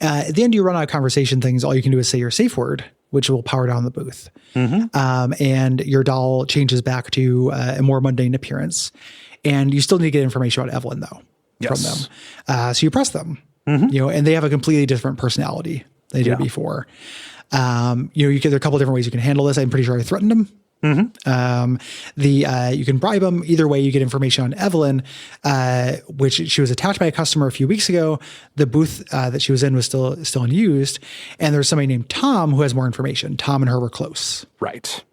At the end, you run out of conversation things. All you can do is say your safe word, which will power down the booth. And your doll changes back to a more mundane appearance. And you still need to get information about Evelyn, though, from them. So you press them, and they have a completely different personality than they did before. There are a couple different ways you can handle this. I'm pretty sure I threatened them. You can bribe them. Either way, you get information on Evelyn, which she was attacked by a customer a few weeks ago. The booth that she was in was still unused, and there's somebody named Tom who has more information. Tom and her were close. Right.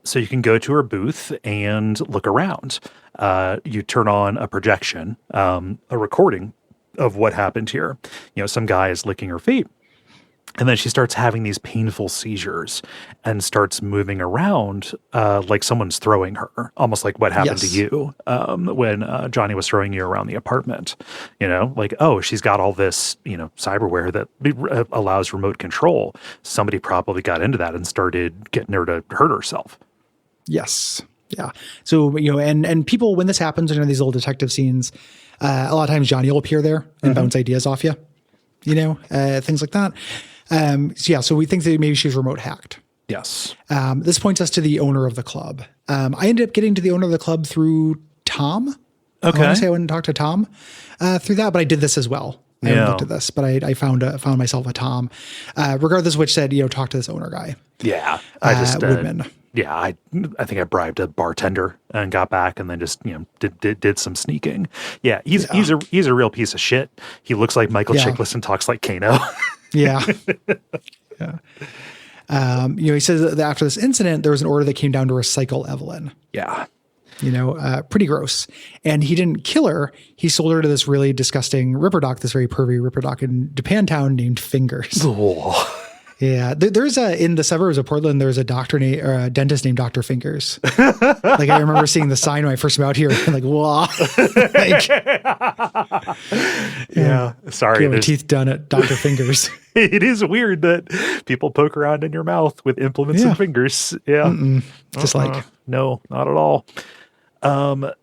So you can go to her booth and look around. You turn on a projection, a recording of what happened here. Some guy is licking her feet. And then she starts having these painful seizures and starts moving around like someone's throwing her, almost like what happened to you when Johnny was throwing you around the apartment. Like, oh, she's got all this, cyberware that allows remote control. Somebody probably got into that and started getting her to hurt herself. Yes. Yeah. So, and people, when this happens in these little detective scenes, a lot of times Johnny will appear there and bounce ideas off you, things like that. So we think that maybe she was remote hacked. Yes. This points us to the owner of the club. I ended up getting to the owner of the club through Tom. Okay. I want to say I went and talked to Tom through that, but I did this as well. I haven't looked at this, but I found myself a Tom. Regardless of which said, talk to this owner guy. Yeah. I just Woodman. Yeah, I think I bribed a bartender and got back and then just did some sneaking. Yeah, he's a real piece of shit. He looks like Michael Chiklis and talks like Kano. Yeah. He says that after this incident, there was an order that came down to recycle Evelyn. Yeah. Pretty gross. And he didn't kill her. He sold her to this really disgusting Ripper Doc, this very pervy Ripper Doc in Japantown named Fingers. Oh. Yeah. There's in the suburbs of Portland, there's a a dentist named Dr. Fingers. Like I remember seeing the sign when I first moved out here and like, wow. Sorry. Get my teeth done at Dr. Fingers. It is weird that people poke around in your mouth with implements and fingers. Yeah. Just like, no, not at all.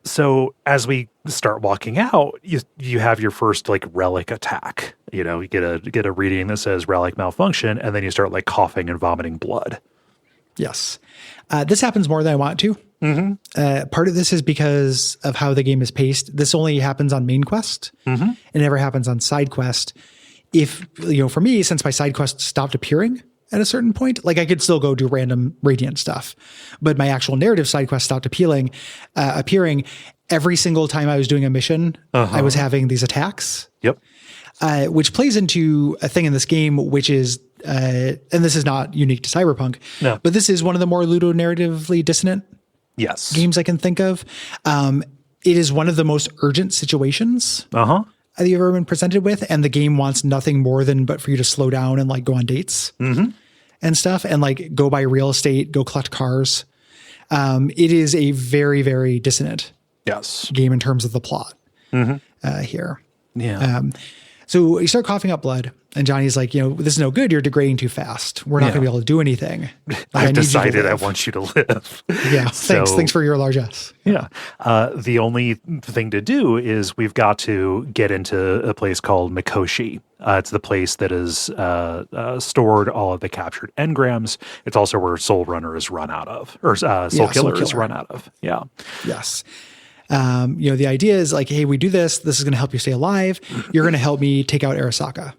So as we start walking out, you have your first like relic attack. You get a reading that says relic malfunction, and then you start like coughing and vomiting blood. Yes. This happens more than I want to. Part of this is because of how the game is paced. This only happens on main quest. It never happens on side quest. If, for me, since my side quest stopped appearing at a certain point, like I could still go do random Radiant stuff, but my actual narrative side quest stopped appearing every single time I was doing a mission. I was having these attacks. Yep. Which plays into a thing in this game, which is, and this is not unique to Cyberpunk, but this is one of the more ludonarratively dissonant games I can think of. It is one of the most urgent situations that you've ever been presented with, and the game wants nothing more than but for you to slow down and like go on dates and stuff, and like go buy real estate, go collect cars. It is a very, very dissonant game in terms of the plot here. Yeah. So you start coughing up blood, and Johnny's like, this is no good. You're degrading too fast. We're not going to be able to do anything. I've decided I want you to live. Yeah. Thanks for your largesse. Yeah. The only thing to do is we've got to get into a place called Mikoshi. It's the place that is stored all of the captured engrams. It's also where Soul Runner is run out of, or Soul Killer is run out of. Yeah. Yes. The idea is like, hey, we do this. This is going to help you stay alive. You're going to help me take out Arasaka.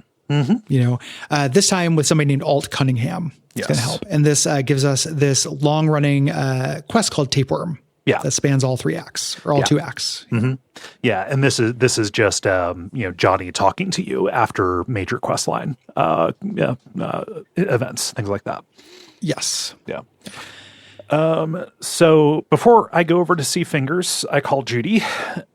This time with somebody named Alt Cunningham. It's going to help. And this gives us this long running quest called Tapeworm. Yeah. That spans all 3 acts or all 2 acts. Mm-hmm. Yeah. And this is just, Johnny talking to you after major quest line, events, things like that. Yes. Yeah. So before I go over to see Fingers, I call Judy,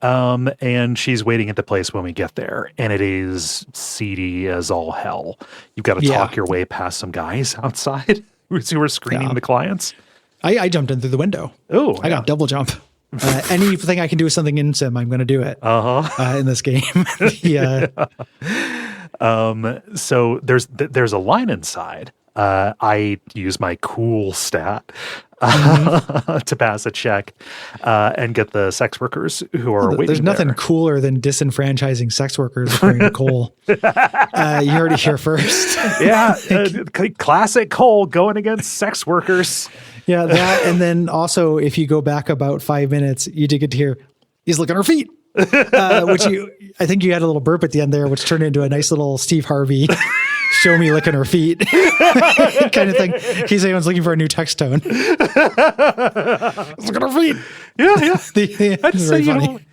and she's waiting at the place when we get there, and it is seedy as all hell. You've got to talk your way past some guys outside who are screening the clients. I jumped in through the window. Oh, I got double jump. Anything I can do with something in sim, I'm going to do it in this game. So there's a line inside. I use my cool stat to pass a check and get the sex workers who are waiting. There's nothing cooler than disenfranchising sex workers, according to Cole. You heard it here first. Yeah, classic Cole going against sex workers. Yeah, that, and then also if you go back about 5 minutes, you did get to hear he's looking at her feet. I think you had a little burp at the end there, which turned into a nice little Steve Harvey show me licking her feet kind of thing. In case anyone's looking for a new text tone. Look at her feet. Yeah. I'd say,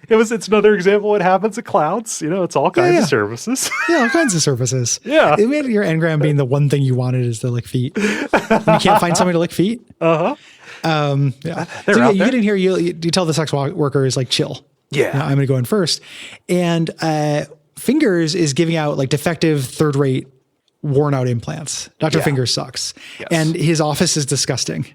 it's another example of what happens at Clouds. It's all kinds of services. Yeah, all kinds of services. Yeah. It made your engram being the one thing you wanted is to lick feet. And you can't find somebody to lick feet. Yeah. So you get in here, you tell the sex workers like chill. Yeah. I'm going to go in first. And Fingers is giving out like defective third-rate worn out implants. Dr. Fingers sucks. Yes. And his office is disgusting.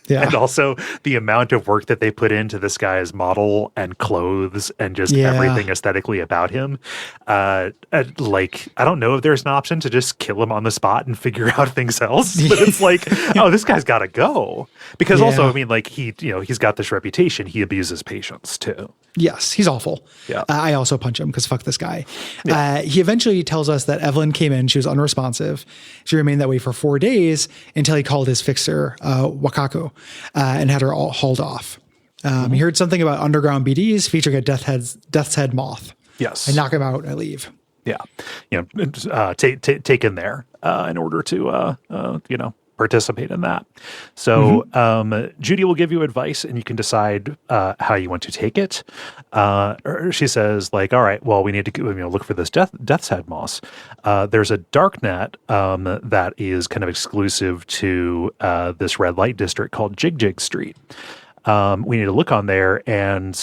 Yeah. And also the amount of work that they put into this guy's model and clothes and just everything aesthetically about him. I don't know if there's an option to just kill him on the spot and figure out things else, but it's like, oh, this guy's got to go. Because also, he's got this reputation. He abuses patients too. Yes, he's awful. Yeah. I also punch him because fuck this guy. Yeah. He eventually tells us that Evelyn came in. She was unresponsive. She remained that way for 4 days until he called his fixer, Wakaku, and had her all hauled off. He heard something about underground BDs featuring a death's head moth. Yes. I knock him out and I leave. Yeah. Taken there in order to, participate in that. So Judy will give you advice and you can decide how you want to take it. She says like, all right, well, we need to look for this death's head moss. There's a dark net that is kind of exclusive to this red light district called Jig Street. We need to look on there and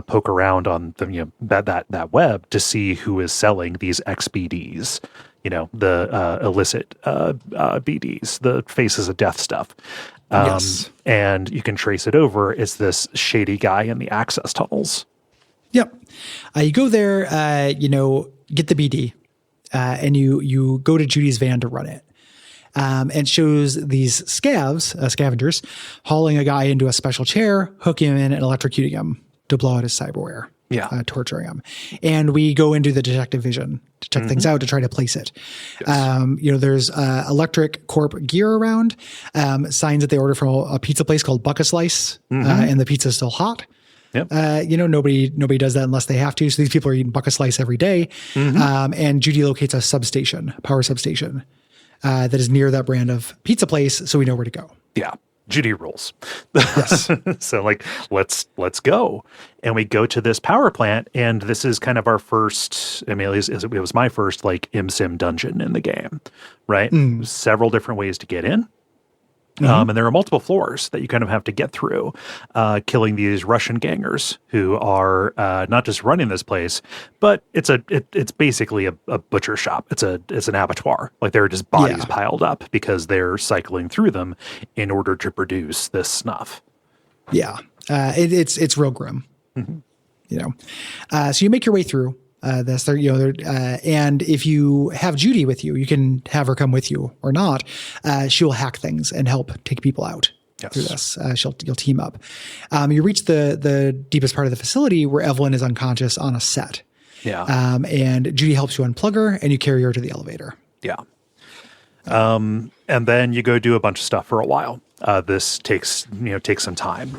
poke around on the, that web to see who is selling these XBDs. The illicit BDs, the faces of death stuff. Yes. And you can trace it over. It's this shady guy in the access tunnels. Yep. You go there, get the BD, and you go to Judy's van to run it. And shows these scavengers, hauling a guy into a special chair, hooking him in and electrocuting him to blow out his cyberware. Yeah. Torturing him. And we go into the detective vision to check things out, to try to place it. Yes. There's electric corp gear around, signs that they order from a pizza place called Buck a Slice, and the pizza's still hot. Yep. Nobody does that unless they have to. So these people are eating Buck a Slice every day. And Judy locates a power substation, that is near that brand of pizza place. So we know where to go. Yeah. Judy rules. Yes. So let's go. And we go to this power plant, and this is kind of our first, it was my first ImSim dungeon in the game, right? Several different ways to get in. And there are multiple floors that you kind of have to get through, killing these Russian gangers who are not just running this place, but it's basically a butcher shop. It's an abattoir. Like there are just bodies piled up because they're cycling through them in order to produce this snuff. Yeah, it's real grim. So you make your way through. this. And if you have Judy with you, you can have her come with you or not. She will hack things and help take people out. Through this. You'll team up. You reach the deepest part of the facility where Evelyn is unconscious on a set. Yeah. And Judy helps you unplug her and you carry her to the elevator. Yeah. And then you go do a bunch of stuff for a while. This takes some time.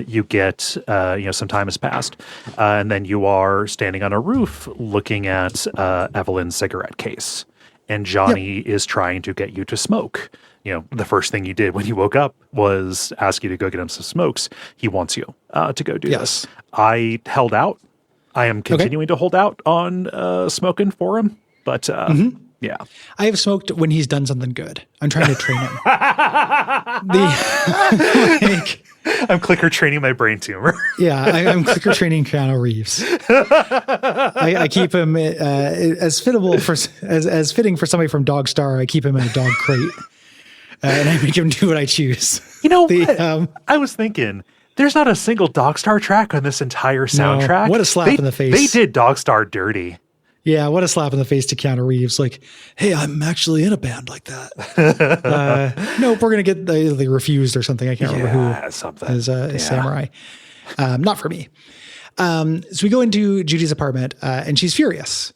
You get, some time has passed, and then you are standing on a roof looking at Evelyn's cigarette case, and Johnny is trying to get you to smoke. The first thing you did when you woke up was ask you to go get him some smokes. He wants you to go do this. I held out. I am continuing to hold out on smoking for him, but yeah. I have smoked when he's done something good. I'm trying to train him. I'm clicker training my brain tumor. Yeah, I'm clicker training Keanu Reeves. I keep him as fitting for somebody from Dog Star. I keep him in a dog crate, and I make him do what I choose. I was thinking, there's not a single Dog Star track on this entire soundtrack. No, what a slap in the face! They did Dog Star dirty. Yeah, what a slap in the face to Keanu Reeves. Like, hey, I'm actually in a band like that. Nope, we're going to get they refused or something. I can't remember who. Something. As a samurai. Not for me. So we go into Judy's apartment and she's furious.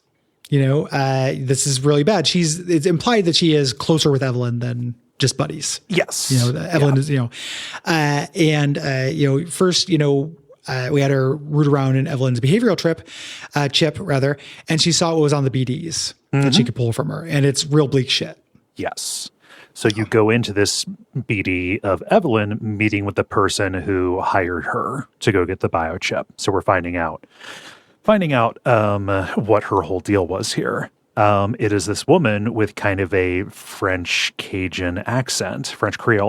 This is really bad. It's implied that she is closer with Evelyn than just buddies. Yes. Evelyn is, first, we had her root around in Evelyn's behavioral chip, and she saw what was on the BDs that she could pull from her, and it's real bleak shit. Yes. So you go into this BD of Evelyn meeting with the person who hired her to go get the biochip. So we're finding out what her whole deal was here. It is this woman with kind of a French Creole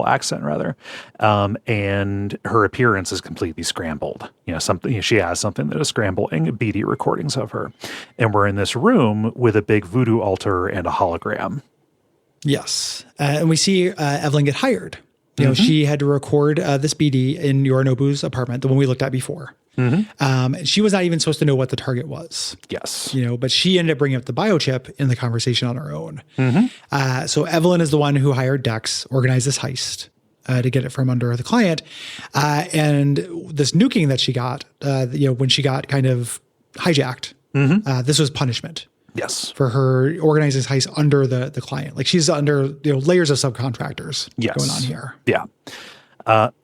accent rather. And her appearance is completely scrambled. She has something that is scrambling BD recordings of her. And we're in this room with a big voodoo altar and a hologram. Yes. And we see Evelyn get hired. She had to record this BD in Yorinobu's apartment, the one we looked at before. She was not even supposed to know what the target was. Yes. But she ended up bringing up the biochip in the conversation on her own. So Evelyn is the one who hired Dex, organized this heist to get it from under the client. And this nuking that she got, when she got kind of hijacked, this was punishment. Yes. For her organizing this heist under the client. Like she's under layers of subcontractors going on here. Yeah.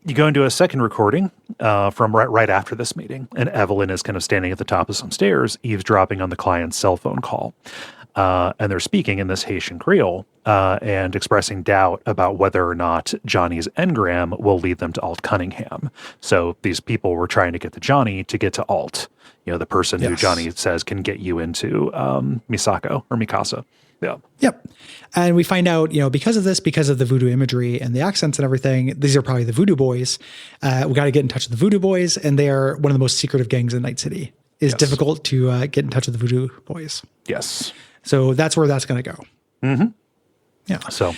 You go into a second recording from right after this meeting, and Evelyn is kind of standing at the top of some stairs, eavesdropping on the client's cell phone call. And they're speaking in this Haitian Creole and expressing doubt about whether or not Johnny's engram will lead them to Alt Cunningham. So these people were trying to get to Johnny to get to Alt, the person who Johnny says can get you into Misako or Mikasa. Yeah. Yep. And we find out, because of the voodoo imagery and the accents and everything, these are probably the voodoo boys. We got to get in touch with the voodoo boys, and they are one of the most secretive gangs in Night City. It's difficult to get in touch with the voodoo boys. Yes. So that's where that's going to go. Yeah. So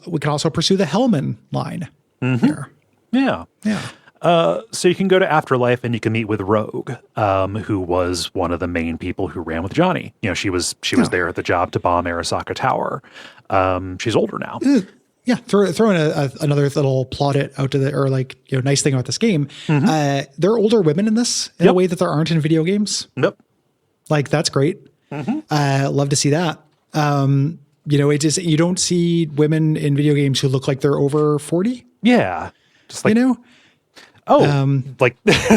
we can also pursue the Hellman line here. Yeah. Yeah. So you can go to Afterlife and you can meet with Rogue, who was one of the main people who ran with Johnny. She was there at the job to bomb Arasaka Tower. She's older now. Yeah, throw in another little plaudit out to nice thing about this game. There are older women in this in a way that there aren't in video games. Yep. Like that's great. Love to see that. It just you don't see women in video games who look like they're over 40. Yeah, just like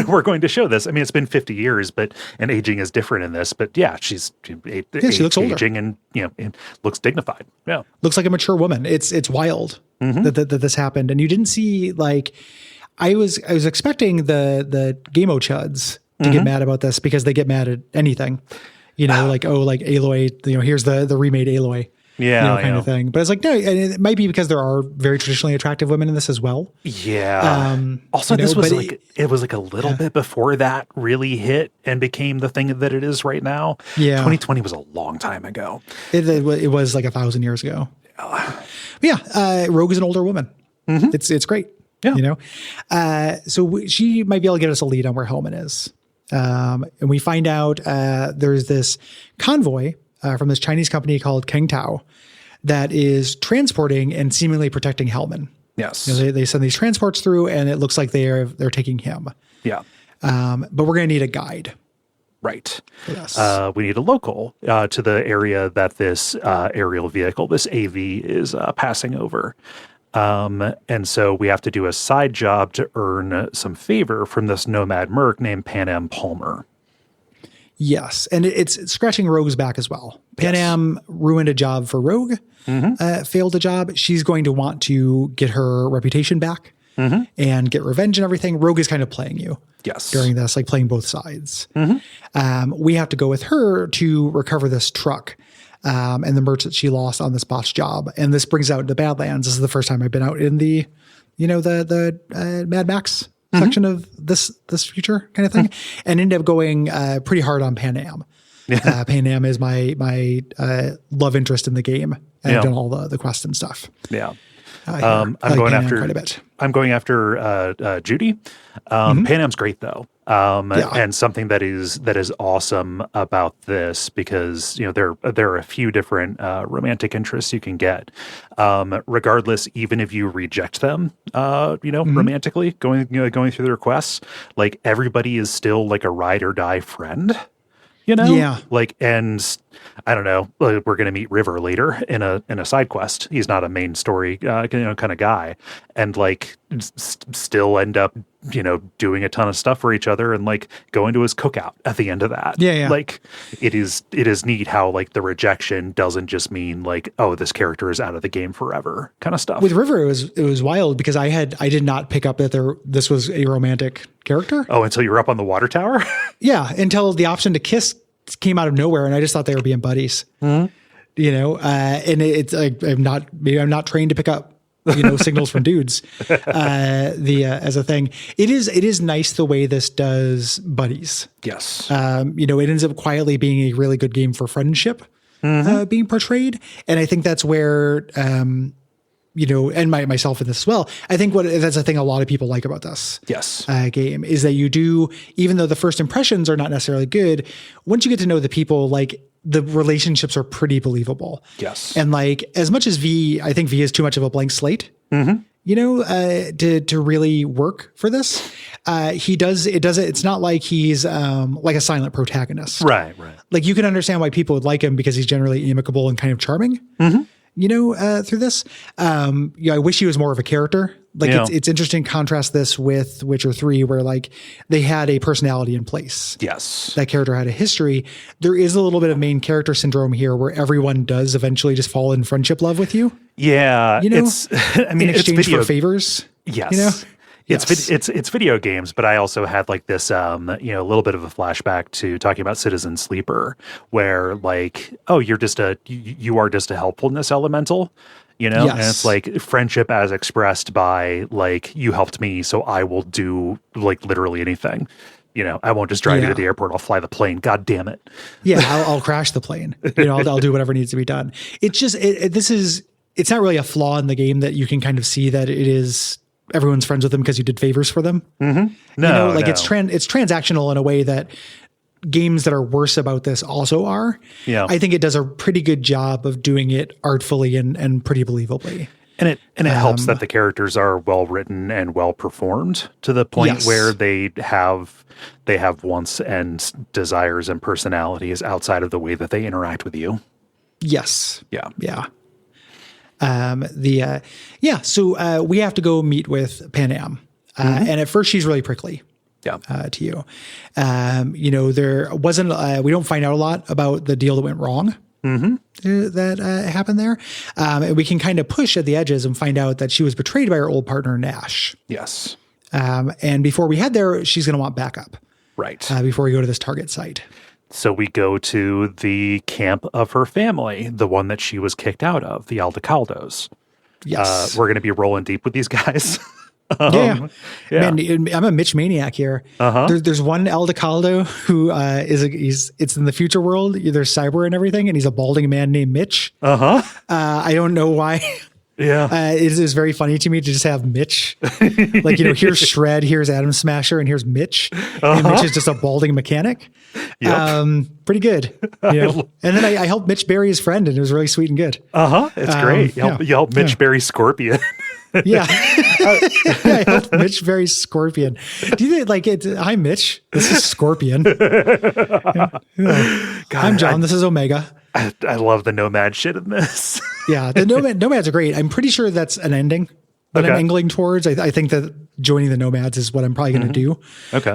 we're going to show this. I mean, it's been 50 years, and aging is different in this. But yeah, she looks older. Aging and looks dignified. Yeah, looks like a mature woman. It's wild that this happened, and you didn't see I was expecting the Game-O chuds to get mad about this because they get mad at anything. Aloy. Here's the remade Aloy. Yeah, kind of thing. But it's like, no, and it might be because there are very traditionally attractive women in this as well. Yeah. Also, this was it was like a little bit before that really hit and became the thing that it is right now. Yeah. 2020 was a long time ago. It was like 1,000 years ago. Rogue is an older woman. It's great. Yeah. So she might be able to get us a lead on where Hellman is. And we find out there's this convoy from this Chinese company called Keng Tao that is transporting and seemingly protecting Hellman. Yes. They send these transports through, and it looks like they're taking him. Yeah. But we're going to need a guide. Right. Yes. We need a local to the area that this aerial vehicle, this AV, is passing over. And so we have to do a side job to earn some favor from this nomad merc named Pan Am Palmer. Yes. And it's scratching Rogue's back as well. Pan Am ruined a job for Rogue, failed a job. She's going to want to get her reputation back and get revenge and everything. Rogue is kind of playing you. Yes. During this, like playing both sides. We have to go with her to recover this truck and the merch that she lost on this botched job. And this brings out the Badlands. This is the first time I've been out in the Mad Max section of this future kind of thing, and ended up going pretty hard on Pan Am. Pan Am is my love interest in the game, and I've done all the quests and stuff. Yeah. I'm going after quite a bit. I'm going after Judy. Pan Am's great though. And something that is awesome about this, because there are a few different romantic interests you can get. Regardless, even if you reject them, romantically going through the requests, like everybody is still like a ride or die friend. Like, and I don't know, we're going to meet River later in a side quest. He's not a main story, kind of guy, and like still end up, doing a ton of stuff for each other and like going to his cookout at the end of that. Yeah. Like it is neat how like the rejection doesn't just mean like, oh, this character is out of the game forever kind of stuff. With River, it was wild because I did not pick up that this was a romantic character. Oh, until you were up on the water tower? Yeah. Until the option to kiss came out of nowhere, and I just thought they were being buddies. And it's like I'm not trained to pick up signals from dudes. As a thing, it is nice the way this does buddies. Yes. It ends up quietly being a really good game for friendship being portrayed, and I think that's where and myself in this as well. I think that's a thing a lot of people like about this game is that you do, even though the first impressions are not necessarily good, once you get to know the people, like the relationships are pretty believable. Yes. And like, as much as I think V is too much of a blank slate, to really work for this. It's not like he's like a silent protagonist. Right. Like you can understand why people would like him because he's generally amicable and kind of charming. Through this. I wish he was more of a character. Like it's interesting to contrast this with Witcher 3, where like they had a personality in place. Yes. That character had a history. There is a little bit of main character syndrome here where everyone does eventually just fall in friendship love with you. Yeah. in exchange for favors. Yes. It's video games, but I also had like this, a little bit of a flashback to talking about Citizen Sleeper, where like, oh, you are just a helpfulness elemental, and it's like friendship as expressed by like, you helped me, so I will do like literally anything. I won't just drive you to the airport. I'll fly the plane. God damn it. Yeah. I'll crash the plane. I'll do whatever needs to be done. It's just, it's not really a flaw in the game that you can kind of see that it is, everyone's friends with them because you did favors for them. No, it's transactional in a way that games that are worse about this also are. Yeah. I think it does a pretty good job of doing it artfully and pretty believably. And it helps that the characters are well written and well performed to the point where they have wants and desires and personalities outside of the way that they interact with you. Yes. Yeah. Yeah. So we have to go meet with Pan Am. And at first she's really prickly. To you. There wasn't, we don't find out a lot about the deal that went wrong. That happened there. And we can kind of push at the edges and find out that she was betrayed by her old partner, Nash. Yes. And before we head there, she's going to want backup. Right. Before we go to this target site. So we go to the camp of her family, the one that she was kicked out of, the Aldecaldos. Yes. We're going to be rolling deep with these guys. Man, I'm a Mitch maniac here. There's one Aldecaldo who it's in the future world. There's cyber and everything, and he's a balding man named Mitch. I don't know why. it is very funny to me to just have Mitch. Like, here's Shred, here's Atom Smasher, and here's Mitch. And Mitch is just a balding mechanic. Yep. Pretty good. And then I helped Mitch bury his friend, and it was really sweet and good. It's great. You helped Mitch bury Scorpion. I helped Mitch bury Scorpion. Do you think hi Mitch, this is Scorpion. God, I'm John, this is Omega. I love the Nomad shit in this. The Nomads are great. I'm pretty sure that's an ending that I'm angling towards. I think that joining the Nomads is what I'm probably going to do. Okay.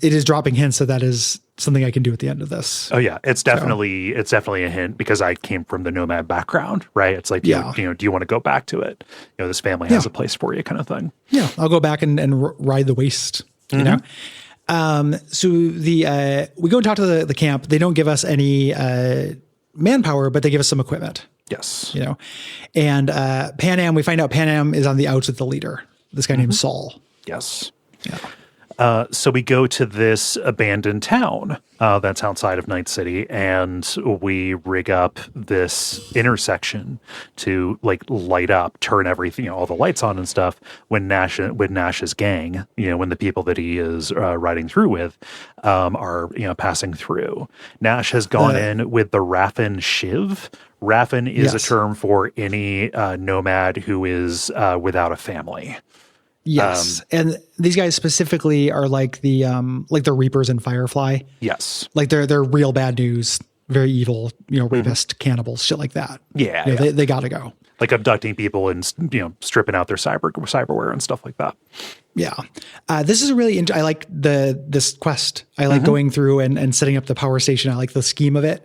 It is dropping hints that is something I can do at the end of this. Oh yeah, it's definitely a hint because I came from the Nomad background, right? It's like, do you want to go back to it? This family has a place for you, kind of thing. Yeah, I'll go back and ride the waste. You know. So we go and talk to the camp. They don't give us any manpower, but they give us some equipment. Yes. And we find out Pan Am is on the outs with the leader, this guy named Saul. Yes. Yeah. So we go to this abandoned town that's outside of Night City, and we rig up this intersection to light up, turn everything, all the lights on and stuff. When Nash's gang, when the people that he is riding through with, are passing through. Nash has gone in with the Raffin Shiv. Raffin is a term for any nomad who is without a family. Yes, and these guys specifically are like the Reapers in Firefly. Yes, they're real bad news, very evil, rapist, cannibals, shit like that. They got to go. Like abducting people and stripping out their cyberware and stuff like that. Yeah, this is a really. I like this quest. I like going through and setting up the power station. I like the scheme of it.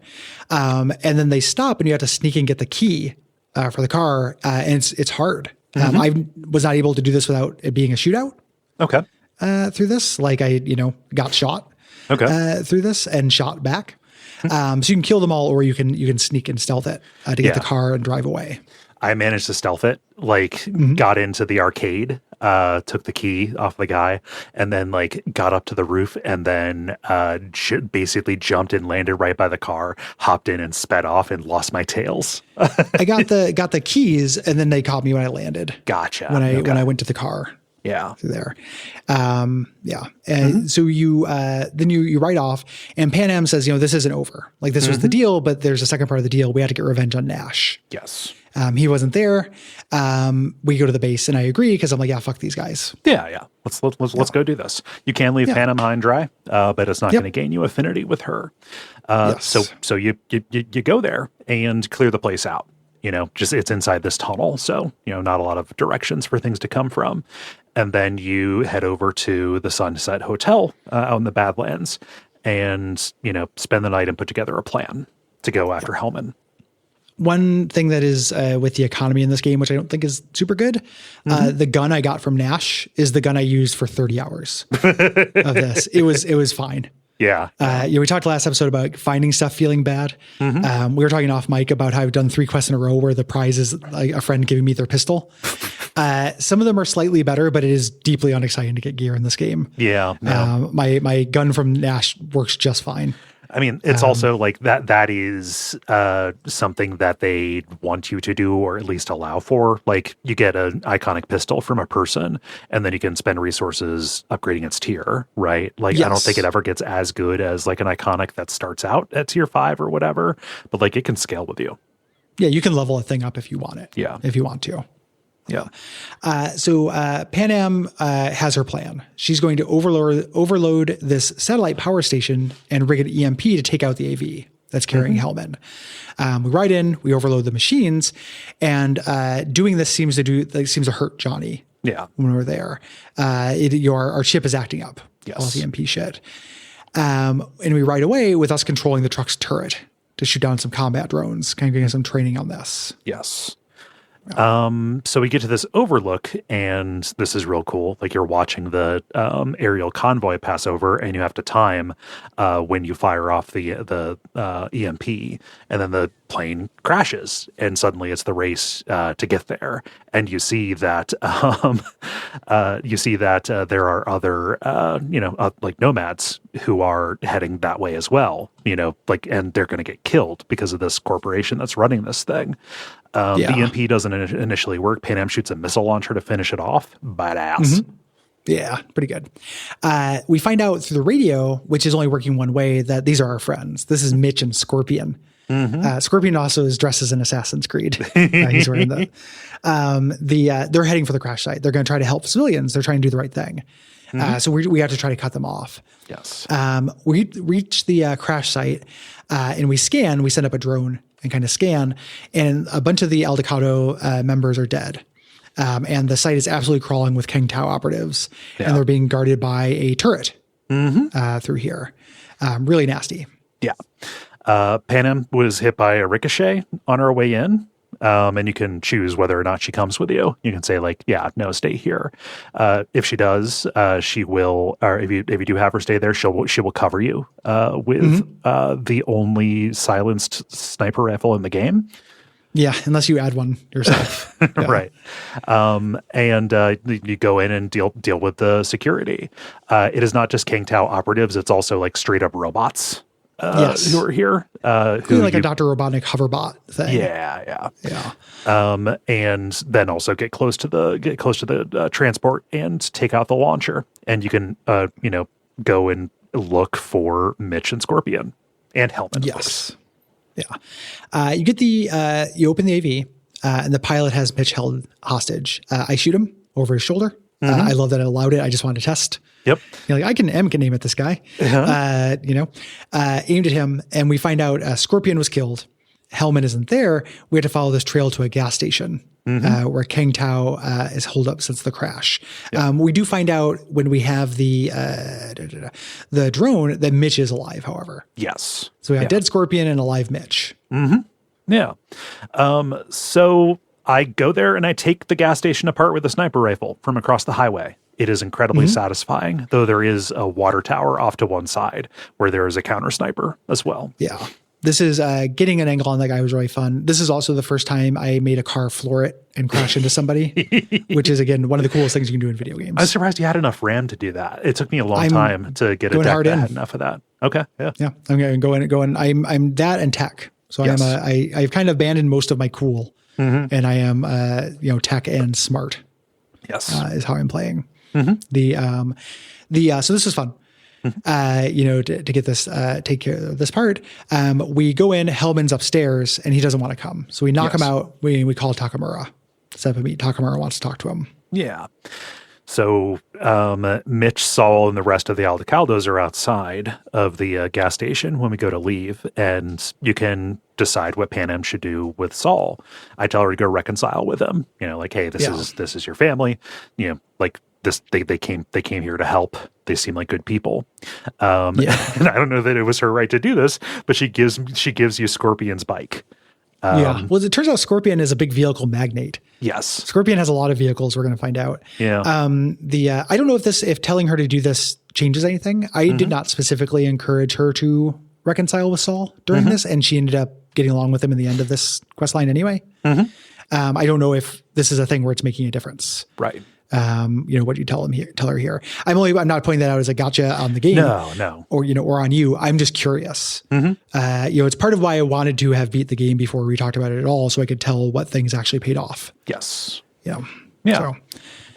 And then they stop, and you have to sneak and get the key for the car, and it's hard. I was not able to do this without it being a shootout. Okay. Through this, I got shot. Okay. Through this and shot back. So you can kill them all, or you can sneak and stealth it to get the car and drive away. I managed to stealth it. Got into the arcade, took the key off the guy, and then got up to the roof, and then basically jumped and landed right by the car, hopped in and sped off, and lost my tails. I got the keys, and then they caught me when I landed. Gotcha. When I went to the car. Yeah. Through there. And so you then you write off, and Pan Am says, this isn't over. This was the deal, but there's a second part of the deal. We had to get revenge on Nash. Yes. He wasn't there. We go to the base, and I agree because I'm like, fuck these guys. Yeah. Let's go do this. You can leave Pan Am high and dry, but it's not going to gain you affinity with her. So you go there and clear the place out. It's inside this tunnel, so not a lot of directions for things to come from. And then you head over to the Sunset Hotel out in the Badlands, and spend the night and put together a plan to go after Hellman. One thing that is with the economy in this game, which I don't think is super good, the gun I got from Nash is the gun I used for 30 hours of this. It was fine. Yeah. We talked last episode about finding stuff feeling bad. We were talking off mic about how I've done 3 quests in a row where the prize is a friend giving me their pistol. Some of them are slightly better, but it is deeply unexciting to get gear in this game. Yeah. No. My gun from Nash works just fine. I mean, it's also that is something that they want you to do, or at least allow for. You get an iconic pistol from a person, and then you can spend resources upgrading its tier, right? Yes. I don't think it ever gets as good as an iconic that starts out at tier 5 or whatever, but it can scale with you. Yeah, you can level a thing up if you want it. Yeah. If you want to. Yeah. So Pan Am has her plan. She's going to overload this satellite power station and rig an EMP to take out the AV that's carrying Hellman. We ride in, we overload the machines, and doing this seems to hurt Johnny. Yeah. When we're there, our ship is acting up. Yes. All the EMP shit. And we ride away with us controlling the truck's turret to shoot down some combat drones, kind of getting some training on this. Yes. So we get to this overlook, and this is real cool. You're watching the aerial convoy pass over, and you have to time when you fire off the EMP, and then plane crashes, and suddenly it's the race to get there. And you see that there are other like nomads who are heading that way as well. And they're going to get killed because of this corporation that's running this thing. The EMP doesn't initially work. Pan Am shoots a missile launcher to finish it off. Badass. Mm-hmm. Yeah, pretty good. We find out through the radio, which is only working one way, that these are our friends. This is Mitch and Scorpion. Mm-hmm. Scorpion also is dressed as an Assassin's Creed. He's wearing they're heading for the crash site. They're going to try to help civilians. They're trying to do the right thing. Mm-hmm. So we have to try to cut them off. Yes. We reach the crash site and we scan. We send up a drone and kind of scan, and a bunch of the Aldecado members are dead. And the site is absolutely crawling with Keng Tao operatives, and they're being guarded by a turret through here. Really nasty. Yeah. Pan Am was hit by a ricochet on her way in, and you can choose whether or not she comes with you. You can say like, yeah, no, stay here. If she does, she will, or if you do have her stay there, she will cover you with the only silenced sniper rifle in the game. Yeah, unless you add one yourself. Right. And you go in and deal with the security. It is not just Keng Tao operatives. It's also like straight up robots who are here. Like a Dr. Robotnik hoverbot thing. Yeah. And then also get close to the transport and take out the launcher. And you can, go and look for Mitch and Scorpion and Hellman. Yes. Yeah. You get you open the AV, and the pilot has Mitch held hostage. I shoot him over his shoulder. I love that I allowed it. I just wanted to test. Yep. I can aim at this guy, aimed at him, and we find out Scorpion was killed. Hellman isn't there. We had to follow this trail to a gas station where Keng Tao is holed up since the crash. Yep. We do find out when we have the drone that Mitch is alive, however. Yes. So we have dead Scorpion and alive Mitch. Mm-hmm. Yeah. So I go there and I take the gas station apart with a sniper rifle from across the highway. It is incredibly satisfying, though there is a water tower off to one side where there is a counter sniper as well. Yeah. This is getting an angle on that guy was really fun. This is also the first time I made a car floor it and crash into somebody, which is, again, one of the coolest things you can do in video games. I was surprised you had enough RAM to do that. It took me a long time to get a deck that had enough of that. Okay. Yeah. Yeah. I'm going to go in. I'm that and tech. So yes. I've kind of abandoned most of my cool, and I am, tech and smart. Yes. Is how I'm playing. So this is fun. To get this, take care of this part. We go in, Hellman's upstairs and he doesn't want to come. So we knock him out. We call Takamura. Set up a meet. Takamura wants to talk to him. Yeah. So, Mitch, Saul, and the rest of the Aldecados are outside of the gas station when we go to leave, and you can decide what Pan Am should do with Saul. I tell her to go reconcile with him. Hey, this is your family. This they came here to help. They seem like good people. And I don't know that it was her right to do this, but she gives you Scorpion's bike. Well, it turns out Scorpion is a big vehicle magnate. Yes. Scorpion has a lot of vehicles. We're going to find out. Yeah. I don't know if telling her to do this changes anything. I did not specifically encourage her to reconcile with Saul during this, and she ended up getting along with him in the end of this quest line anyway. I don't know if this is a thing where it's making a difference. Right. What you tell her here. I'm not pointing that out as a gotcha on the game. No. Or on you. I'm just curious. It's part of why I wanted to have beat the game before we talked about it at all, so I could tell what things actually paid off. Yes. Yeah. Yeah.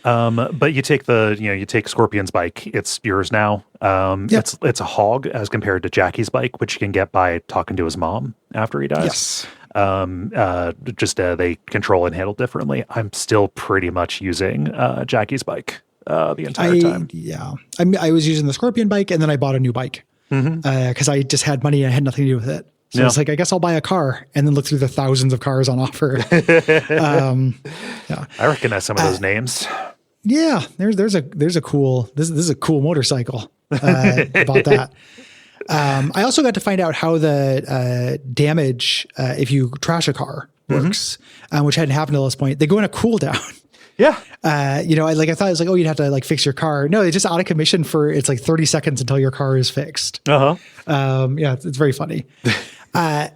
So. But you take Scorpion's bike. It's yours now. It's a hog as compared to Jackie's bike, which you can get by talking to his mom after he dies. Yes. They control and handle differently. I'm still pretty much using Jackie's bike the entire time. Yeah. I was using the Scorpion bike, and then I bought a new bike because I just had money and I had nothing to do with it. So I was like, I guess I'll buy a car and then look through the thousands of cars on offer. I recognize some of those names. Yeah, there's a cool this is a cool motorcycle about that. I also got to find out how the damage if you trash a car works, which hadn't happened to this point. They go in a cooldown. Yeah. I thought it was like, oh, you'd have to fix your car. No, they just out of commission for it's like 30 seconds until your car is fixed. Uh-huh. It's very funny.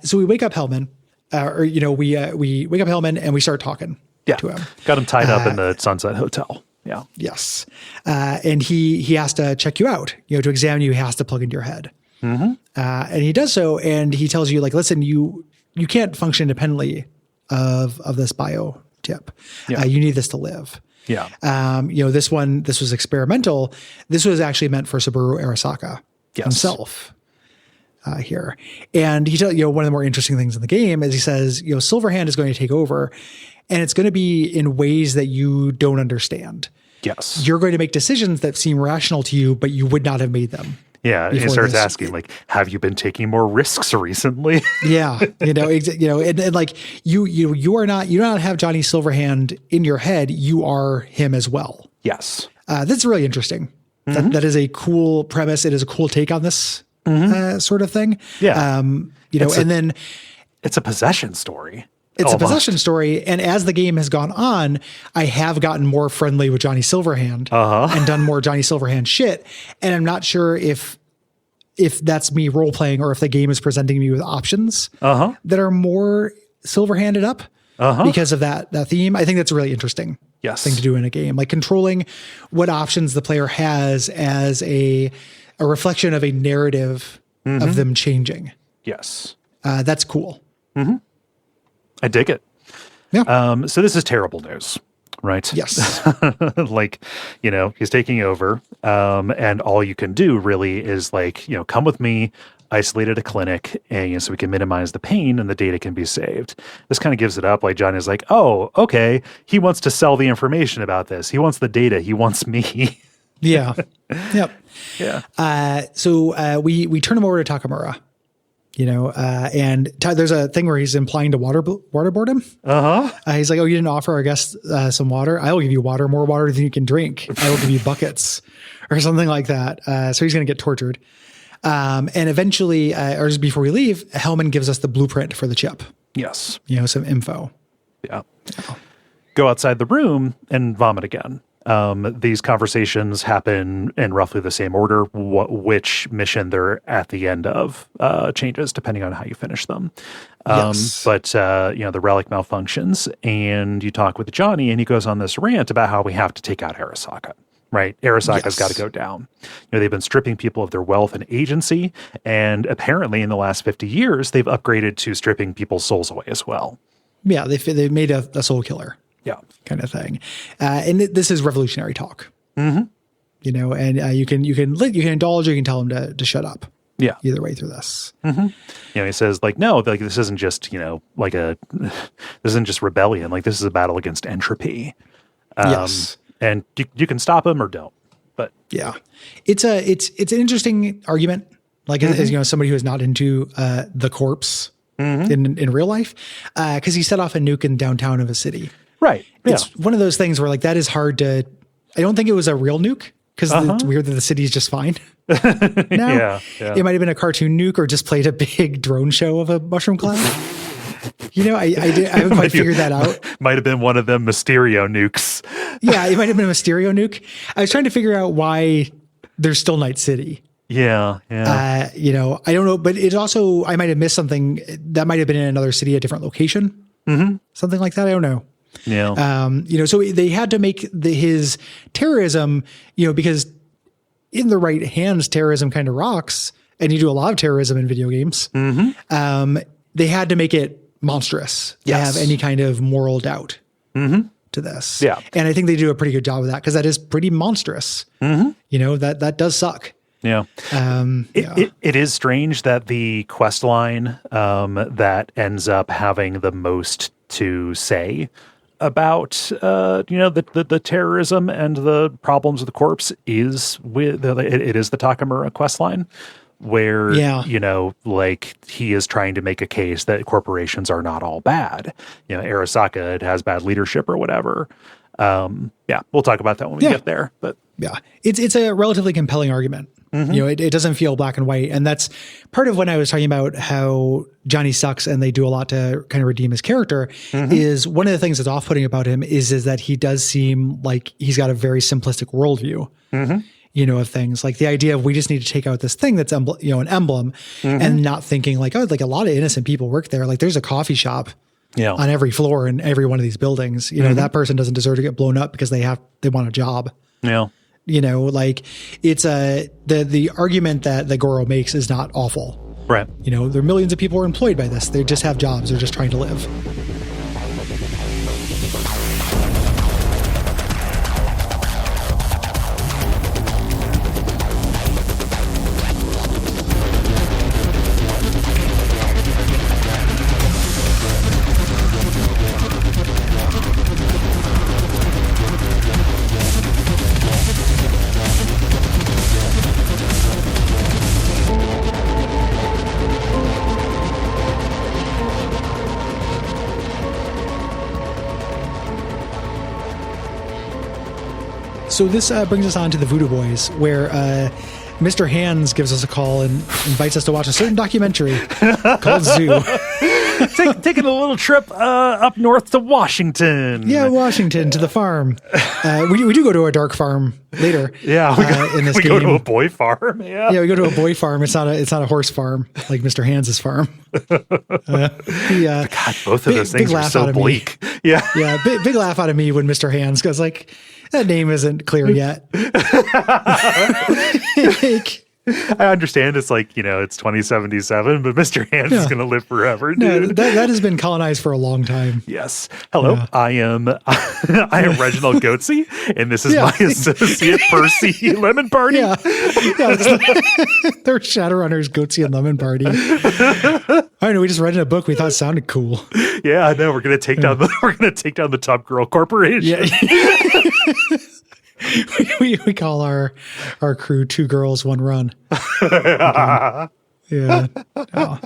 So we wake up Hellman. we wake up Hellman and we start talking to him. Got him tied up in the Sunset Hotel. Yeah. Yes. And he has to check you out, to examine you, he has to plug into your head. And he does so. And he tells you, like, listen, you can't function independently of this bio tip. Yeah. You need this to live. Yeah. This was experimental. This was actually meant for Saburo Arasaka himself here. And he tells, one of the more interesting things in the game is he says, Silverhand is going to take over, and it's going to be in ways that you don't understand. Yes. You're going to make decisions that seem rational to you, but you would not have made them. Yeah. He starts asking, like, have you been taking more risks recently? Yeah. And like you do not have Johnny Silverhand in your head. You are him as well. Yes. That's really interesting. That is a cool premise. It is a cool take on this sort of thing. Yeah. And then it's a possession story. It's a possession story. And as the game has gone on, I have gotten more friendly with Johnny Silverhand and done more Johnny Silverhand shit. And I'm not sure if that's me role playing or if the game is presenting me with options that are more Silverhanded up because of that theme. I think that's a really interesting thing to do in a game, like controlling what options the player has as a reflection of a narrative of them changing. Yes. That's cool. I dig it. Yeah. So this is terrible news, right? Yes. Like, he's taking over, and all you can do really is like, come with me, isolate at a clinic, and so we can minimize the pain and the data can be saved. This kind of gives it up. Like Johnny's like, oh, okay. He wants to sell the information about this. He wants the data. He wants me. Yeah. Yep. Yeah. So we turn him over to Takamura. And there's a thing where he's implying to waterboard him. He's like, oh, you didn't offer our guest some water? I will give you water, more water than you can drink. I will give you buckets or something like that. So he's going to get tortured. And eventually, or just before we leave, Hellman gives us the blueprint for the chip. Yes. Some info. Yeah. Go outside the room and vomit again. These conversations happen in roughly the same order. Which mission they're at the end of changes depending on how you finish them. But the relic malfunctions, and you talk with Johnny, and he goes on this rant about how we have to take out Arasaka. Right, Arasaka's got to go down. They've been stripping people of their wealth and agency, and apparently in the last 50 years, they've upgraded to stripping people's souls away as well. Yeah, they made a soul killer. Yeah, kind of thing. And this is revolutionary talk. And you can indulge or you can tell him to shut up. Yeah. Either way through this. He says like, no, like this isn't just, this isn't just rebellion. Like this is a battle against entropy. Yes. And you can stop him or don't. But yeah, it's an interesting argument. Like as somebody who is not into the corpse in real life, because he set off a nuke in downtown of a city. Right. Yeah. It's one of those things where like that is hard to. I don't think it was a real nuke because it's weird that the city is just fine. Now. Yeah. It might have been a cartoon nuke or just played a big drone show of a mushroom cloud. I haven't quite figured that out. Might have been one of them Mysterio nukes. Yeah, it might have been a Mysterio nuke. I was trying to figure out why there's still Night City. Yeah. I don't know, but it's also, I might have missed something that might have been in another city, a different location. Something like that. I don't know. Yeah. So they had to make his terrorism, because in the right hands, terrorism kind of rocks, and you do a lot of terrorism in video games. They had to make it monstrous to have any kind of moral doubt to this. Yeah. And I think they do a pretty good job of that because that is pretty monstrous. That does suck. Yeah. It is strange that the quest line that ends up having the most to say about the terrorism and the problems of the corpse is it is the Takamura quest line. Where, he is trying to make a case that corporations are not all bad. Arasaka, it has bad leadership or whatever. We'll talk about that when we get there. But yeah, it's a relatively compelling argument. It doesn't feel black and white. And that's part of when I was talking about how Johnny sucks and they do a lot to kind of redeem his character is one of the things that's off-putting about him is that he does seem like he's got a very simplistic worldview. of things like the idea of we just need to take out this thing that's, an emblem and not thinking like, oh, like a lot of innocent people work there. Like there's a coffee shop on every floor in every one of these buildings. That person doesn't deserve to get blown up because they want a job. Yeah. Like it's the argument that Goro makes is not awful. Right. There are millions of people who are employed by this. They just have jobs. They're just trying to live. So this brings us on to the Voodoo Boys, where Mr. Hands gives us a call and invites us to watch a certain documentary called Zoo. Taking a little trip up north to Washington. Yeah, Washington, to the farm. We do go to a dark farm later. Yeah, we go to a boy farm. Yeah, we go to a boy farm. It's not a horse farm like Mr. Hands' farm. God, both of those things are so bleak. Yeah, yeah, big laugh out of me when Mr. Hands goes like, that name isn't clear yet. I understand it's like, it's 2077, but Mr. Hands is going to live forever, dude. No, that has been colonized for a long time. Yes. Hello, I am Reginald Goatsy, and this is my associate, Percy Lemon Party. Yeah. They're Shadowrunners, Goatsy and Lemon Party. I know, we just read in a book we thought sounded cool. Yeah, I know. We're going to take down the Top Girl Corporation. Yeah. we call our crew 2 girls 1 run. Yeah. No.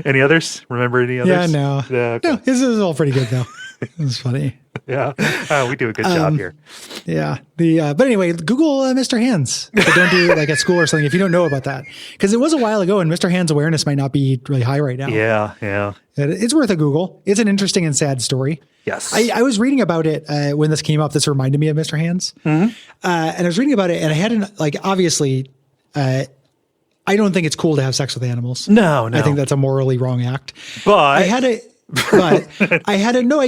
Any others? Remember any others? Yeah, no. Yeah, okay. No, this is all pretty good though. It was funny. Yeah. We do a good job here. Yeah. But anyway, Google Mr. Hands. But don't do it like at school or something if you don't know about that. Because it was a while ago and Mr. Hands awareness might not be really high right now. Yeah, yeah. It's worth a Google. It's an interesting and sad story. Yes. I was reading about it when this came up. This reminded me of Mr. Hands. And I was reading about it and I hadn't, obviously, I don't think it's cool to have sex with animals. No. I think that's a morally wrong act. But I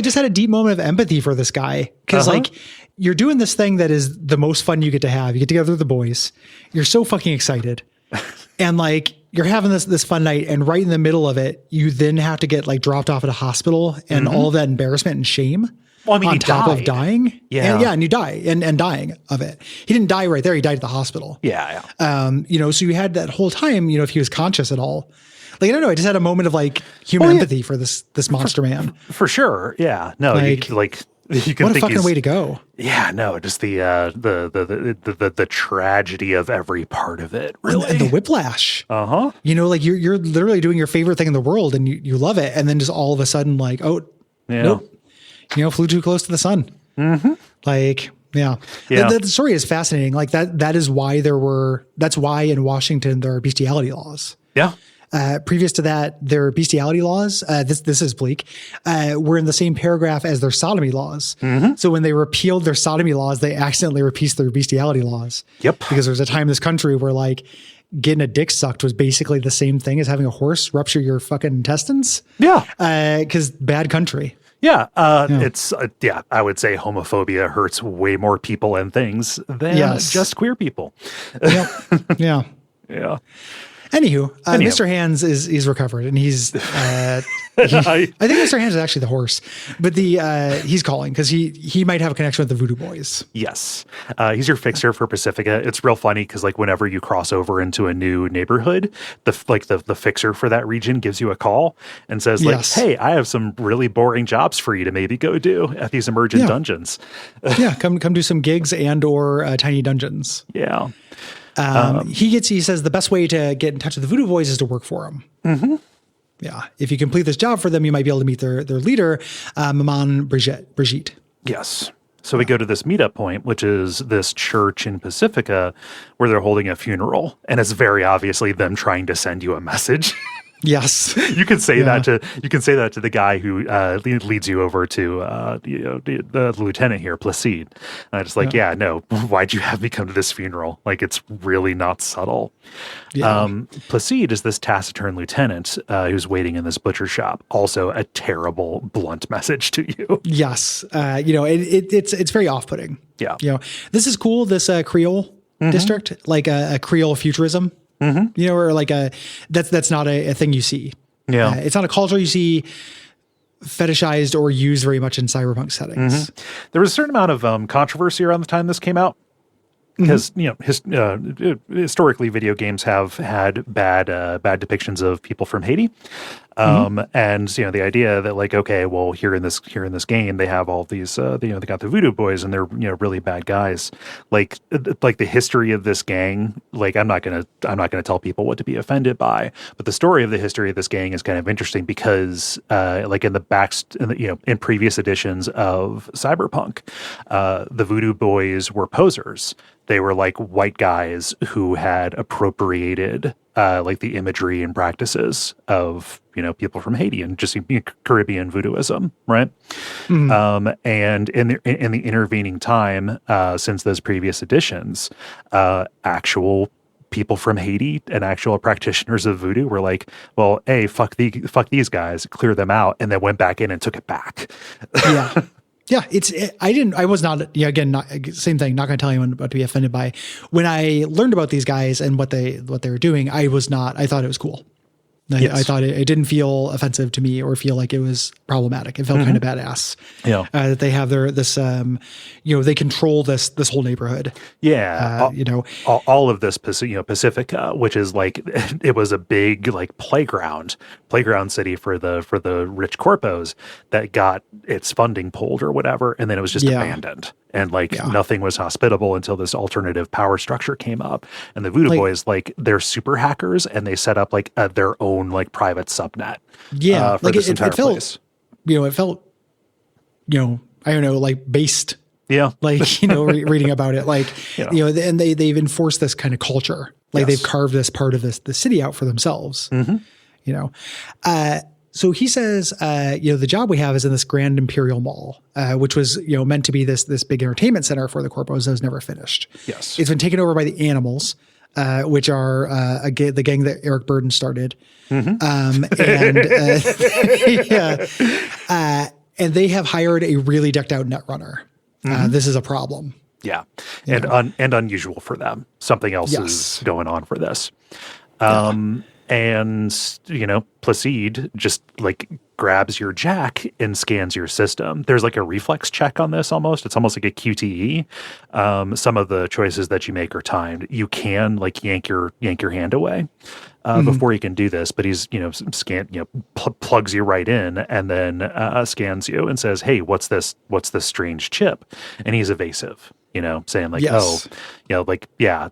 just had a deep moment of empathy for this guy. Cause you're doing this thing that is the most fun you get to have. You get together with the boys. You're so fucking excited. And you're having this fun night and right in the middle of it, you then have to get dropped off at a hospital and all of that embarrassment and shame. Well, I mean, on top of dying. Yeah. And you die and dying of it. He didn't die right there. He died at the hospital. Yeah. So you had that whole time, if he was conscious at all. I don't know. I just had a moment of human empathy for this monster man. For sure. Yeah. No, you can what think a fucking way to go. Yeah, no, just the tragedy of every part of it, really. And the whiplash. Uh-huh. You're literally doing your favorite thing in the world and you love it. And then just all of a sudden nope. Flew too close to the sun. Mm-hmm. Yeah. The story is fascinating. That's why in Washington there are bestiality laws. Yeah. Previous to that, their bestiality laws, this is bleak, were in the same paragraph as their sodomy laws. Mm-hmm. So when they repealed their sodomy laws, they accidentally repealed their bestiality laws. Yep. Because there was a time in this country where getting a dick sucked was basically the same thing as having a horse rupture your fucking intestines. Yeah. Because bad country. Yeah. It's, I would say homophobia hurts way more people and things than just queer people. Yep. Yeah. Yeah. Anywho, Mr. Hands is recovered, and he's. I think Mr. Hands is actually the horse, but he's calling because he might have a connection with the Voodoo Boys. Yes, he's your fixer for Pacifica. It's real funny because whenever you cross over into a new neighborhood, the fixer for that region gives you a call and says "Hey, I have some really boring jobs for you to maybe go do at these emergent dungeons." Yeah, come do some gigs and or tiny dungeons. Yeah. He says the best way to get in touch with the Voodoo Boys is to work for them. Mm-hmm. Yeah. If you complete this job for them, you might be able to meet their leader, Maman Brigitte. Yes. So we go to this meetup point, which is this church in Pacifica where they're holding a funeral. And it's very obviously them trying to send you a message. Yes. You can say that to the guy who leads you over to the lieutenant here, Placide. And I just like, no, why'd you have me come to this funeral? Like, it's really not subtle. Yeah. Placide is this taciturn lieutenant who's waiting in this butcher shop. Also a terrible, blunt message to you. Yes. It's very off-putting. Yeah. This is cool. This Creole district, like a Creole futurism. Or like that's not a thing you see. Yeah. It's not a culture you see fetishized or used very much in cyberpunk settings. There was a certain amount of controversy around the time this came out. Because historically, video games have had bad depictions of people from Haiti, and the idea that like, okay, well, here in this game, they have all these, they got the voodoo boys, and they're really bad guys. Like the history of this gang, like I'm not gonna tell people what to be offended by, but the story of the history of this gang is kind of interesting because, like in previous editions of Cyberpunk, the voodoo boys were posers. They were like white guys who had appropriated like the imagery and practices of people from Haiti and just Caribbean voodooism, right? And in the intervening time since those previous editions, actual people from Haiti and actual practitioners of voodoo were like, well, hey, fuck these guys, clear them out, and then went back in and took it back. Yeah. Yeah, I was not, same thing, not going to tell anyone what to be offended by. When I learned about these guys and what they were doing, I thought it was cool. I thought it didn't feel offensive to me or feel like it was problematic. It felt kind of badass. Yeah. That they have they control this whole neighborhood. Yeah. All of this, Pacifica, which is like, it was a big like playground city for the rich corpos that got its funding pulled or whatever. And then it was just abandoned. And nothing was hospitable until this alternative power structure came up. And the Voodoo Boys, they're super hackers, and they set up their own private subnet. Yeah, for this entire place. It felt, I don't know, based. Yeah, reading about it, and they've enforced this kind of culture. They've carved this part of the city out for themselves. So he says, the job we have is in this Grand Imperial Mall, which was, meant to be this big entertainment center for the corpos that was never finished. Yes. It's been taken over by the Animals, which are the gang that Eric Burden started. And they have hired a really decked out netrunner. This is a problem. Yeah. And unusual for them. Something else is going on for this. And, Placide just grabs your jack and scans your system. There's a reflex check on this almost. It's almost like a QTE. Some of the choices that you make are timed. You can yank your hand away before you can do this, but he's, plugs you right in and then scans you and says, hey, what's this strange chip? And he's evasive, saying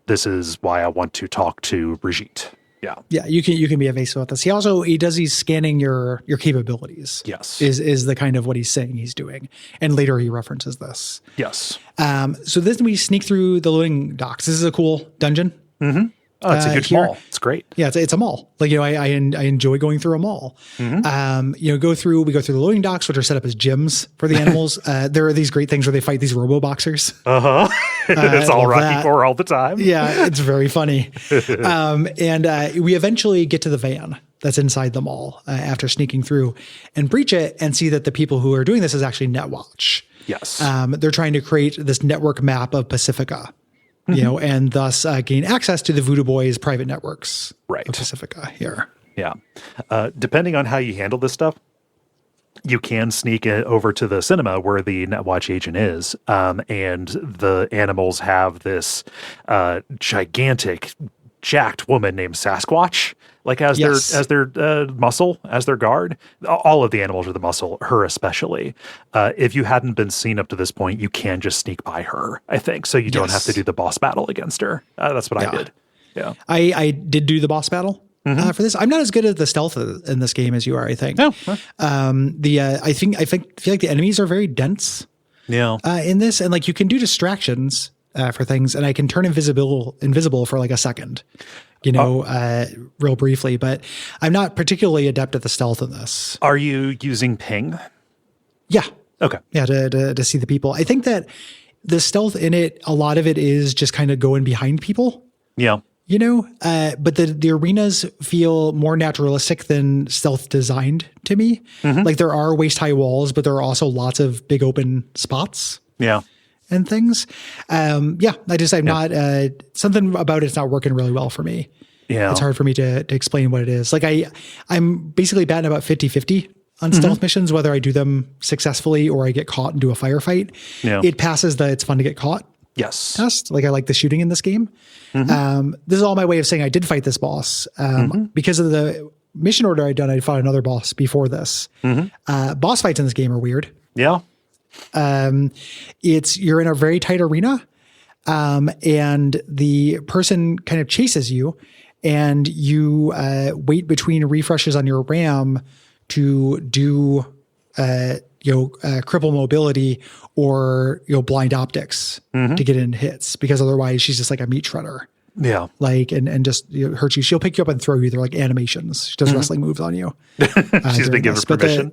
this is why I want to talk to Brigitte. Yeah. Yeah. You can be evasive with this. He does, he's scanning your capabilities. Yes. Is the kind of what he's saying he's doing. And later he references this. Yes. So then we sneak through the loading docks. This is a cool dungeon. Oh, it's a huge mall. It's great. Yeah, it's a mall. I enjoy going through a mall. We go through the loading docks, which are set up as gyms for the animals. There are these great things where they fight these robo boxers. It's all Rocky IV all the time. Yeah, it's very funny. And we eventually get to the van that's inside the mall after sneaking through and breach it and see that the people who are doing this is actually Netwatch. Yes. They're trying to create this network map of Pacifica. And thus gain access to the Voodoo Boys' private networks of Pacifica here. Yeah. Depending on how you handle this stuff, you can sneak it over to the cinema where the Netwatch agent is. And the animals have this gigantic, jacked woman named Sasquatch, as their muscle, as their guard. All of the animals are the muscle, her especially. If you hadn't been seen up to this point, you can just sneak by her, I think, so you don't have to do the boss battle against her. That's what I did. Yeah, I did do the boss battle for this. I'm not as good at the stealth in this game as you are, I think. No. I feel like the enemies are very dense. Yeah. In this, and you can do distractions for things, and I can turn invisible for a second. real briefly, but I'm not particularly adept at the stealth in this. Are you using ping? Yeah. Okay. Yeah, to see the people. I think that the stealth in it, a lot of it is just kind of going behind people. Yeah. But the arenas feel more naturalistic than stealth designed to me. Mm-hmm. Like there are waist high walls, but there are also lots of big open spots. Yeah. And things. I'm not, something about it's not working really well for me. Yeah. It's hard for me to explain what it is. Like I'm basically batting about 50-50 on stealth missions, whether I do them successfully or I get caught and do a firefight. Yeah. It passes the it's fun to get caught test. Like I like the shooting in this game. Mm-hmm. This is all my way of saying I did fight this boss. Because of the mission order I'd done, I fought another boss before this. Mm-hmm. Boss fights in this game are weird. Yeah. You're in a very tight arena, and the person kind of chases you, and you wait between refreshes on your RAM to do cripple mobility or blind optics to get in hits, because otherwise she's just like a meat shredder. Yeah. Like, and just hurt you. She'll pick you up and throw you. They're like animations. She does wrestling moves on you. She's been given permission.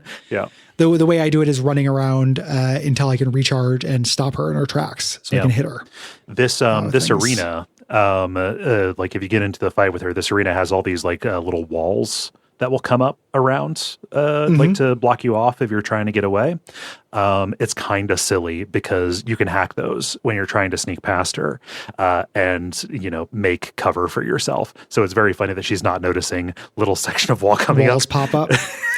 The way I do it is running around until I can recharge and stop her in her tracks so I can hit her. This arena, like if you get into the fight with her, this arena has all these like little walls that will come up around, like to block you off if you're trying to get away. It's kind of silly because you can hack those when you're trying to sneak past her, and make cover for yourself. So it's very funny that she's not noticing little section of wall coming Walls up. pop up.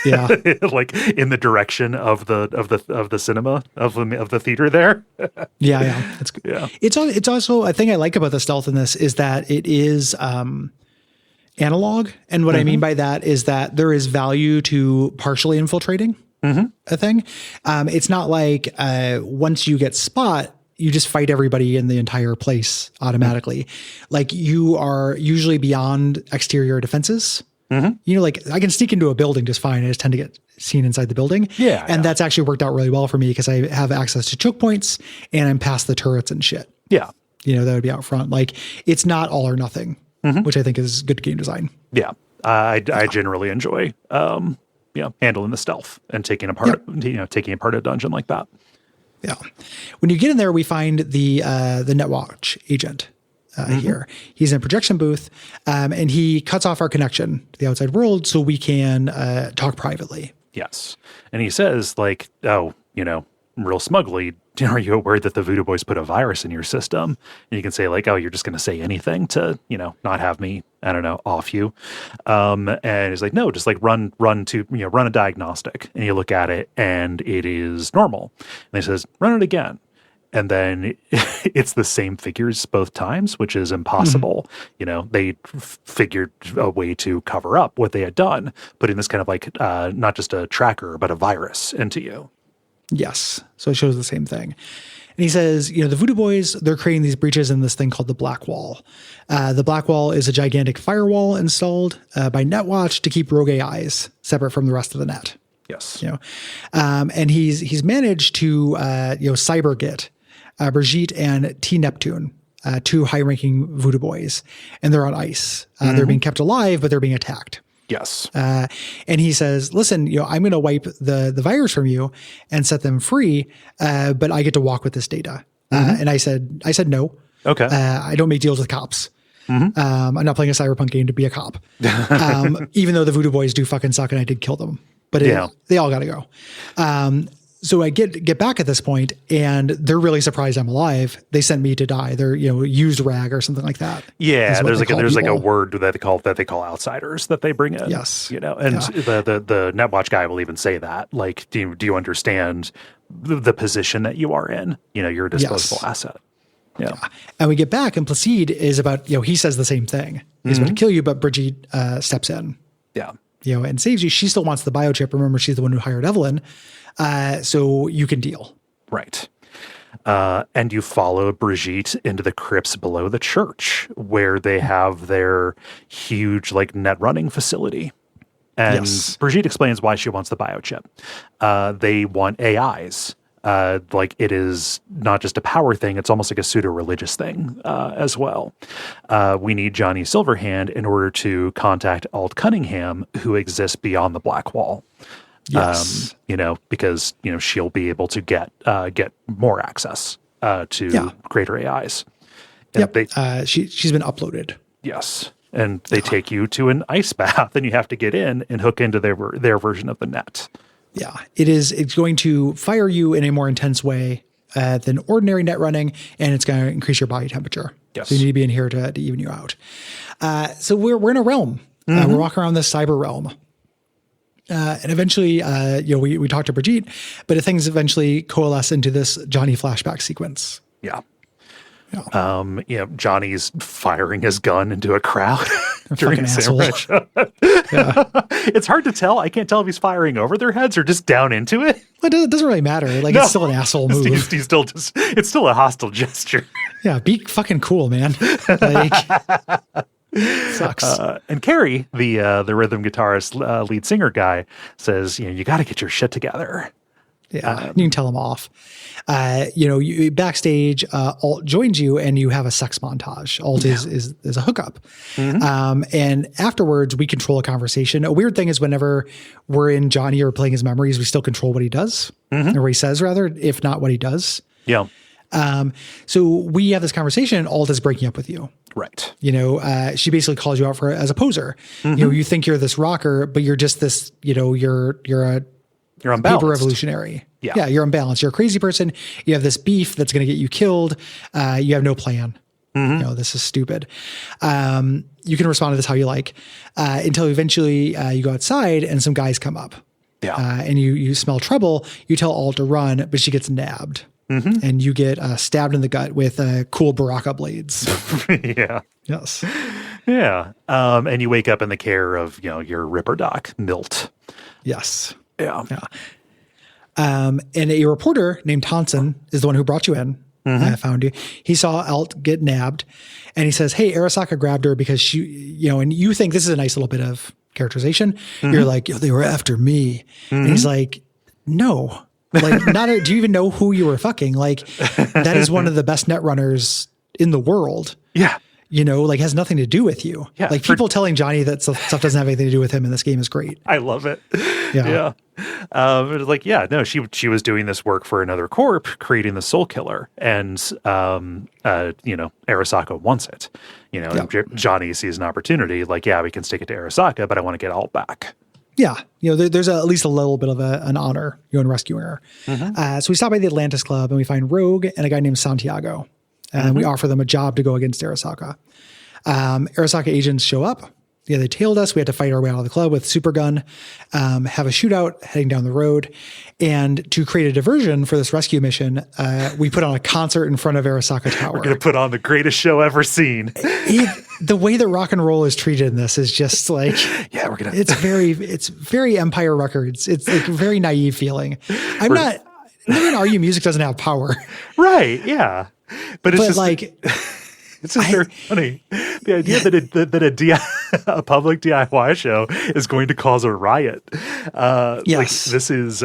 Yeah. Like in the direction of the cinema of the theater there. Yeah. That's good. Yeah. It's also a thing I like about the stealth in this is that it is, analog. And what I mean by that is that there is value to partially infiltrating a thing. It's not like once you get spot, you just fight everybody in the entire place automatically. Like you are usually beyond exterior defenses. Like I can sneak into a building just fine. I just tend to get seen inside the building. Yeah. And that's actually worked out really well for me because I have access to choke points and I'm past the turrets and shit. Yeah. That would be out front. Like it's not all or nothing. Which I think is good game design. Yeah. I generally enjoy, handling the stealth and taking apart a dungeon like that. Yeah. When you get in there, we find the Netwatch agent here. He's in a projection booth, and he cuts off our connection to the outside world so we can talk privately. Yes. And he says like, real smugly, are you aware that the Voodoo Boys put a virus in your system? And you can say like, oh, you're just going to say anything to, not have me, I don't know, off you. And he's like, no, just like run a diagnostic. And you look at it and it is normal. And he says, run it again. And then it's the same figures both times, which is impossible. They figured a way to cover up what they had done, putting this kind of like, not just a tracker, but a virus into you. Yes. So it shows the same thing. And he says, the Voodoo Boys, they're creating these breaches in this thing called the Black Wall. The Black Wall is a gigantic firewall installed by Netwatch to keep rogue AIs separate from the rest of the net. Yes. And he's managed to, cyber-get Brigitte and T. Neptune, two high-ranking Voodoo Boys, and they're on ice. They're being kept alive, but they're being attacked. Yes. And he says, listen, I'm going to wipe the virus from you and set them free. But I get to walk with this data. And I said, no. Okay. I don't make deals with cops. I'm not playing a Cyberpunk game to be a cop. Even though the Voodoo Boys do fucking suck and I did kill them, but they all got to go. So I get back at this point and they're really surprised I'm alive. They sent me to die. They're, used rag or something like that. Yeah. There's like a word that they call outsiders that they bring in. Yes. And the Netwatch guy will even say that, like, do you understand the position that you are in? You're a disposable asset. Yeah. And we get back and Placide is about, he says the same thing. He's about to kill you, but Brigitte steps in. Yeah. And saves you. She still wants the biochip. Remember, she's the one who hired Evelyn. So you can deal. Right. And you follow Brigitte into the crypts below the church where they have their huge net running facility. And Brigitte explains why she wants the biochip. They want AIs Like it is not just a power thing; it's almost like a pseudo-religious thing as well. We need Johnny Silverhand in order to contact Alt Cunningham, who exists beyond the Black Wall. Yes. Because she'll be able to get more access to greater AIs. And she's been uploaded. Yes. And they take you to an ice bath, and you have to get in and hook into their version of the net. Yeah, it's going to fire you in a more intense way than ordinary net running, and it's going to increase your body temperature. Yes. So you need to be in here to even you out. So we're in a realm. We're walking around this cyber realm. And eventually, we talked to Brigitte, but things eventually coalesce into this Johnny flashback sequence. Yeah. Johnny's firing his gun into a crowd during a samurai show. It's hard to tell. I can't tell if he's firing over their heads or just down into it. Well, it doesn't really matter. It's still an asshole move. It's still a hostile gesture. Yeah, be fucking cool, man. Sucks. And Carrie, the rhythm guitarist, lead singer guy, says, you got to get your shit together. Yeah, you can tell him off. You backstage, Alt joins you and you have a sex montage. Alt is a hookup. And afterwards we control a conversation. A weird thing is whenever we're in Johnny or playing his memories, we still control what he does or what he says rather, if not what he does. Yeah. So we have this conversation and Alt is breaking up with you. Right. She basically calls you out as a poser. You think you're this rocker, but you're just this, you're unbalanced. Paper revolutionary. Yeah, you're unbalanced. You're a crazy person. You have this beef that's going to get you killed. You have no plan. This is stupid. You can respond to this how you like until eventually you go outside and some guys come up. Yeah. And you smell trouble. You tell Alt to run, but she gets nabbed. And you get stabbed in the gut with cool Baraka blades. Yeah. Yes. Yeah. And you wake up in the care of, your Ripper Doc, Milt. Yes. Yeah. And a reporter named Tonson is the one who brought you in. Found you. He saw Alt get nabbed and he says, hey, Arasaka grabbed her because she, and you think this is a nice little bit of characterization. You're like, they were after me. And he's like, no, do you even know who you were fucking? That is one of the best net runners in the world. Yeah. Has nothing to do with you. Yeah, people telling Johnny that stuff doesn't have anything to do with him in this game is great. I love it. Yeah. She was doing this work for another corp, creating the Soul Killer, and Arasaka wants it. Johnny sees an opportunity. We can stick it to Arasaka, but I want to get Alt back. Yeah, there's at least a little bit of an honor in rescuing her. So we stop by the Atlantis Club and we find Rogue and a guy named Santiago. And we offer them a job to go against Arasaka. Arasaka agents show up. Yeah, they tailed us. We had to fight our way out of the club with Supergun, have a shootout heading down the road. And to create a diversion for this rescue mission, we put on a concert in front of Arasaka Tower. We're going to put on the greatest show ever seen. The way that rock and roll is treated in this is just it's very Empire Records. It's a very naive feeling. I'm not going to argue music doesn't have power. Right. Yeah. But it's just very funny. The idea that a public DIY show is going to cause a riot. Yes. This is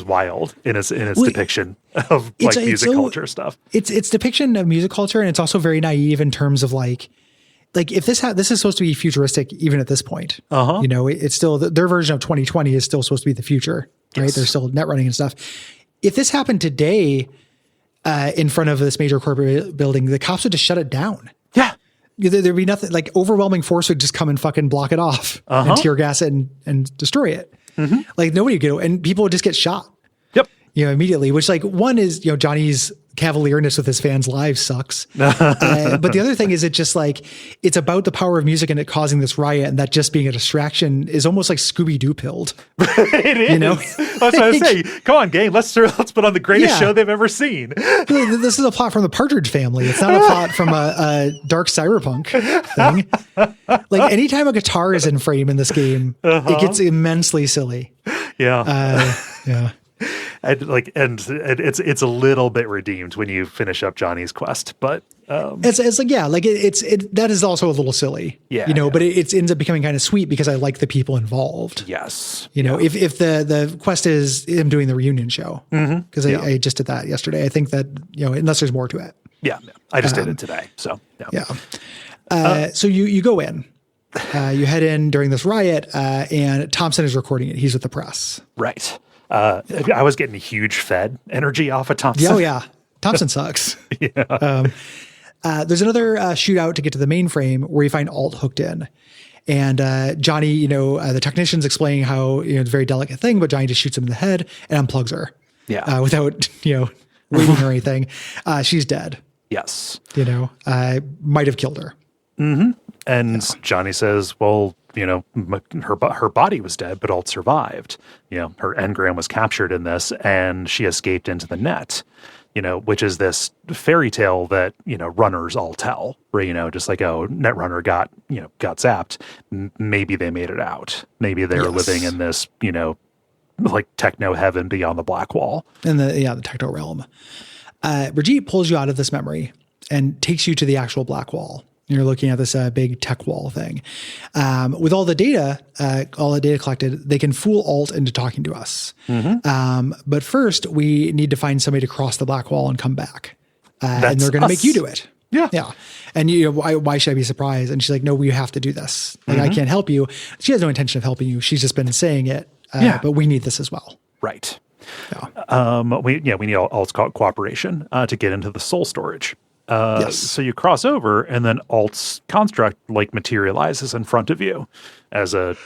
wild in its depiction of music culture stuff. It's depiction of music culture, and it's also very naive in terms of if this is supposed to be futuristic even at this point. It's still their version of 2020 is still supposed to be the future, right? Yes. They're still net running and stuff. If this happened today in front of this major corporate building, the cops would just shut it down. Yeah. There'd be nothing, overwhelming force would just come and fucking block it off and tear gas it and destroy it. Nobody would go, and people would just get shot. Yep. Immediately, which one is, Johnny's cavalierness with his fans' lives sucks. But the other thing is it's about the power of music and it causing this riot, and that just being a distraction is almost like Scooby-Doo pilled. It is. That's what I say. Come on, gang. Let's put on the greatest show they've ever seen. This is a plot from the Partridge Family. It's not a plot from a dark cyberpunk thing. Anytime a guitar is in frame in this game, it gets immensely silly. Yeah. Yeah. And it's a little bit redeemed when you finish up Johnny's quest, but It's like, yeah, like that is also a little silly, but it ends up becoming kind of sweet because I like the people involved. Yes. If the quest is him doing the reunion show, because I just did that yesterday. I think that, unless there's more to it. Yeah. I just did it today. So, so you go in, you head in during this riot, and Thompson is recording it. He's with the press. Right. I was getting a huge Fed energy off of Thompson. Oh yeah. Thompson sucks. There's another shootout to get to the mainframe where you find Alt hooked in. And Johnny, the technician's explaining how it's a very delicate thing, but Johnny just shoots him in the head and unplugs her. Yeah. Without, waiting or anything. She's dead. Yes. Might have killed her. Mm-hmm. And Johnny says, well, her body was dead, but Alt survived. Her engram was captured in this and she escaped into the net. Which is this fairy tale that, runners all tell, where, just like, oh, Netrunner got zapped. Maybe they made it out. Maybe they're living in this, like techno heaven beyond the black wall. In the techno realm. Brigitte pulls you out of this memory and takes you to the actual black wall. You're looking at this big tech wall thing. With all the data collected, they can fool Alt into talking to us. But first, we need to find somebody to cross the black wall and come back. And they're going to make you do it. Yeah. Yeah. And why should I be surprised? And she's like, no, we have to do this. Like, I can't help you. She has no intention of helping you. She's just been saying it. But we need this as well. Right. Yeah. We need Alt's cooperation to get into the soul storage. So you cross over and then Alt's construct materializes in front of you as a,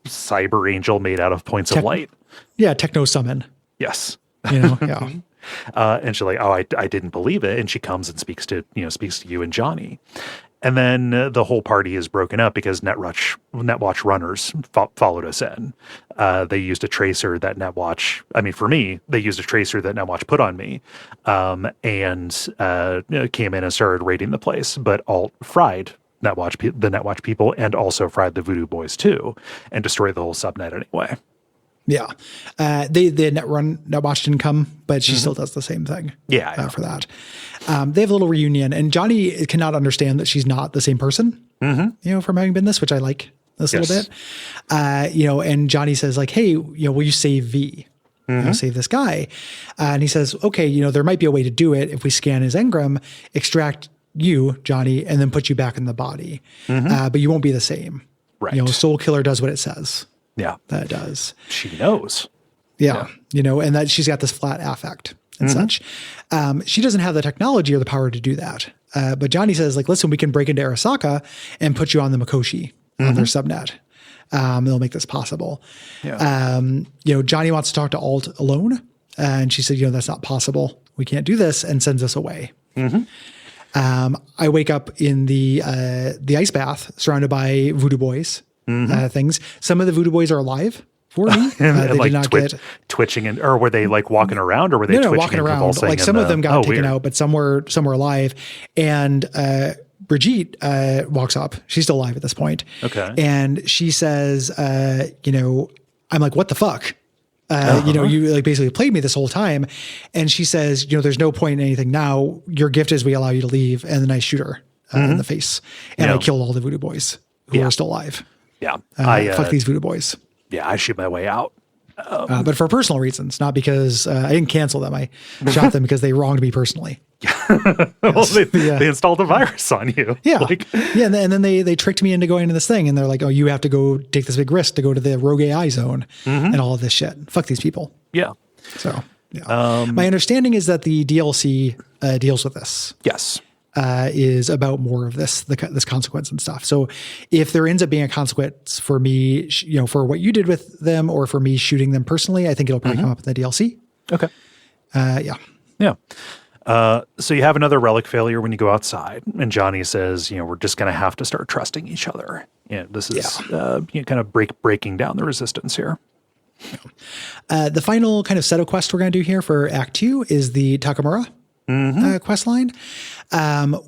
cyber angel made out of points of light. Yeah. Techno summon. Yes. Yeah. And she's like, oh, I didn't believe it. And she comes and speaks to you and Johnny. And then the whole party is broken up because Netwatch runners followed us in. They used a tracer that for me, they used a tracer that Netwatch put on me, and came in and started raiding the place. But Alt fried the Netwatch people and also fried the Voodoo Boys too, and destroyed the whole subnet anyway. Yeah. The Netwatch didn't come, but she still does the same thing. Yeah. For that. They have a little reunion and Johnny cannot understand that she's not the same person, from having been this, which I like this little bit. And Johnny says like, hey, will you save V? Save this guy. And he says, okay, there might be a way to do it if we scan his engram, extract you, Johnny, and then put you back in the body. But you won't be the same. Right. Soul Killer does what it says. Yeah. That it does. She knows. Yeah. And that she's got this flat affect and such. She doesn't have the technology or the power to do that. But Johnny says like, listen, we can break into Arasaka and put you on the Mikoshi on their subnet. They'll make this possible. Yeah. Johnny wants to talk to Alt alone. And she said, that's not possible. We can't do this, and sends us away. I wake up in the ice bath surrounded by Voodoo Boys. Things. Some of the Voodoo Boys are alive for me. They did not get twitching, or were they like walking around, or were they twitching walking around? Like some of them got taken out, but some were alive. And Brigitte walks up. She's still alive at this point. Okay. And she says, I'm like, what the fuck? You like basically played me this whole time. And she says, there's no point in anything now. Your gift is we allow you to leave. And then I shoot her in the face. And I killed all the Voodoo Boys who are still alive. Yeah. Fuck these Voodoo Boys. Yeah, I shoot my way out. But for personal reasons, not because I didn't cancel them. I shot them because they wronged me personally. Well, they installed a virus on you. Yeah. And then they tricked me into going into this thing. And they're like, oh, you have to go take this big risk to go to the rogue AI zone and all of this shit. Fuck these people. Yeah. So, my understanding is that the DLC deals with this. Yes. Is about more of this consequence and stuff. So if there ends up being a consequence for me, for what you did with them or for me shooting them personally, I think it'll probably come up in the DLC. Okay. Yeah. So you have another relic failure when you go outside, and Johnny says, we're just going to have to start trusting each other. This is kind of breaking down the resistance here. The final kind of set of quests we're going to do here for Act 2 is the Takamura quest line.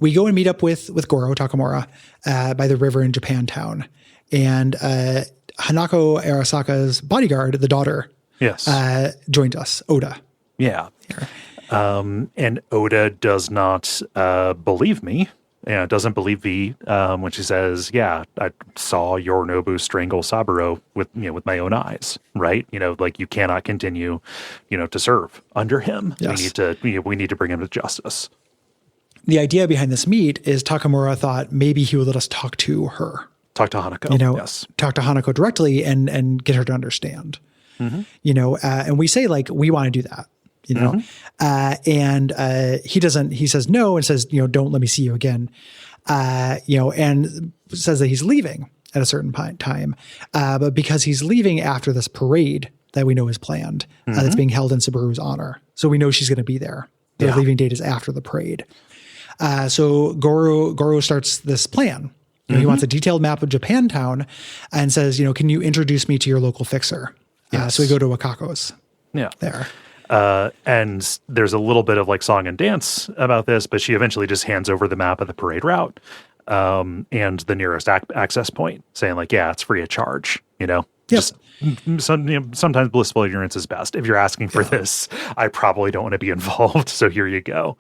We go and meet up with Goro Takamura by the river in Japantown, and Hanako Arasaka's bodyguard, the daughter, yes, joined us, Oda. Yeah. And Oda does not believe me. Doesn't believe V when she says, "Yeah, I saw Yorinobu strangle Saburo with my own eyes." Right? Like you cannot continue, to serve under him. Yes. We need to bring him to justice. The idea behind this meet is Takamura thought maybe he would let us talk to her. Talk to Hanako. Yes. Talk to Hanako directly and get her to understand. And we say like, we want to do that, and he doesn't, he says no and says, don't let me see you again, and says that he's leaving at a certain time. But because he's leaving after this parade that we know is planned, that's being held in Saburu's honor. So we know she's going to be there. Their leaving date is after the parade. So Goro starts this plan. He wants a detailed map of Japantown and says, can you introduce me to your local fixer? Yes. So we go to Wakako's. Yeah. There. And there's a little bit of like song and dance about this, but she eventually just hands over the map of the parade route and the nearest access point, saying like, yeah, it's free of charge, Just sometimes blissful ignorance is best. If you're asking for this, I probably don't want to be involved. So here you go.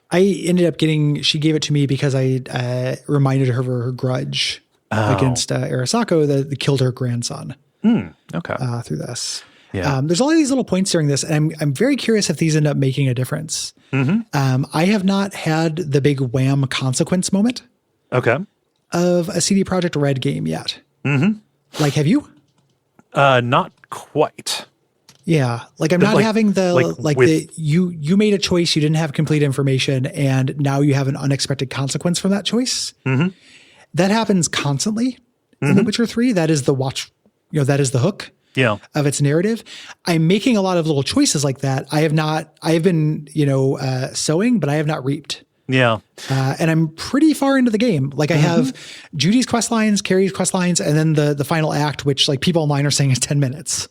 I ended up she gave it to me because I reminded her of her grudge against Arasaka that killed her grandson. Okay. Through this. Yeah. There's all of these little points during this, and I'm very curious if these end up making a difference. I have not had the big wham consequence moment of a CD Projekt Red game yet. Like, have you? Not quite. Yeah. Like I'm not having you made a choice, you didn't have complete information, and now you have an unexpected consequence from that choice. That happens constantly in The Witcher 3. That is the that is the hook of its narrative. I'm making a lot of little choices like that. I have been, sowing, but I have not reaped. Yeah. And I'm pretty far into the game. Like I have Judy's quest lines, Carrie's quest lines, and then the final act, which like people online are saying is 10 minutes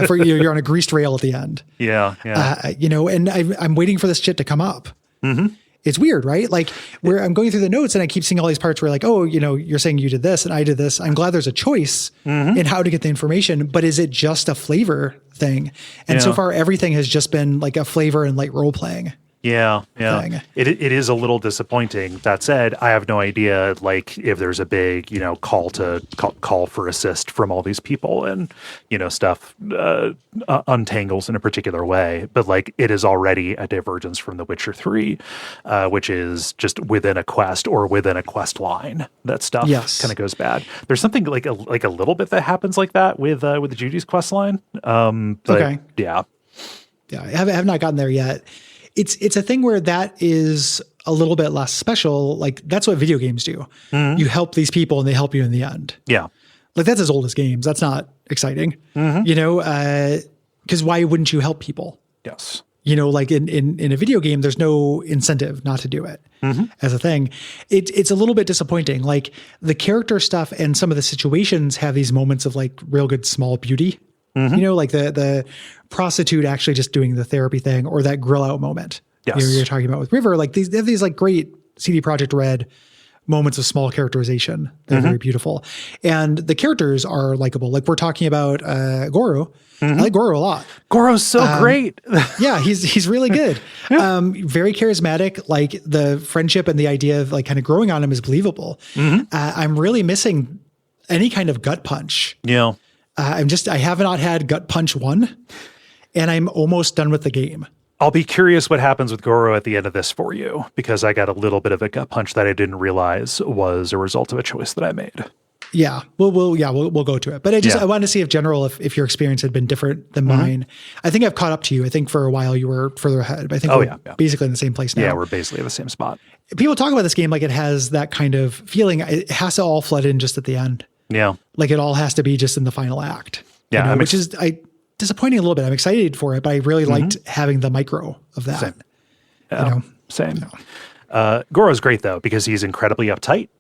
for you're on a greased rail at the end. Yeah. And I'm waiting for this shit to come up. It's weird, right? Like I'm going through the notes and I keep seeing all these parts where like, oh, you're saying you did this and I did this. I'm glad there's a choice in how to get the information, but is it just a flavor thing? And so far everything has just been like a flavor and light role playing. Yeah. It is a little disappointing. That said, I have no idea, like, if there's a big, call for assist from all these people and, stuff untangles in a particular way. But, like, it is already a divergence from The Witcher 3, which is just within a quest or within a quest line. That stuff kind of goes bad. There's something like a little bit that happens like that with Judy's quest line. But, yeah. I have not gotten there yet. It's a thing where that is a little bit less special. Like that's what video games do. You help these people and they help you in the end. Yeah. Like that's as old as games. That's not exciting, because why wouldn't you help people? Yes. Like in a video game, there's no incentive not to do it as a thing. It's a little bit disappointing. Like the character stuff and some of the situations have these moments of like real good small beauty. Like the prostitute actually just doing the therapy thing or that grill out moment you're talking about with River. Like they have these like great CD Projekt Red moments of small characterization. They're very beautiful. And the characters are likable. Like we're talking about Goro. I like Goro a lot. Goro's so great. Yeah, he's really good. Very charismatic. Like the friendship and the idea of like kind of growing on him is believable. I'm really missing any kind of gut punch. Yeah. I have not had Gut Punch 1, and I'm almost done with the game. I'll be curious what happens with Goro at the end of this for you, because I got a little bit of a gut punch that I didn't realize was a result of a choice that I made. Yeah, we'll go to it. But I wanted to see if your experience had been different than mine. I think I've caught up to you. I think for a while you were further ahead, but I think we're basically in the same place now. Yeah, we're basically in the same spot. People talk about this game like it has that kind of feeling. It has to all flood in just at the end. Yeah. Like it all has to be just in the final act. Yeah. Which is disappointing a little bit. I'm excited for it, but I really liked having the micro of that. Same. Goro's great though, because he's incredibly uptight.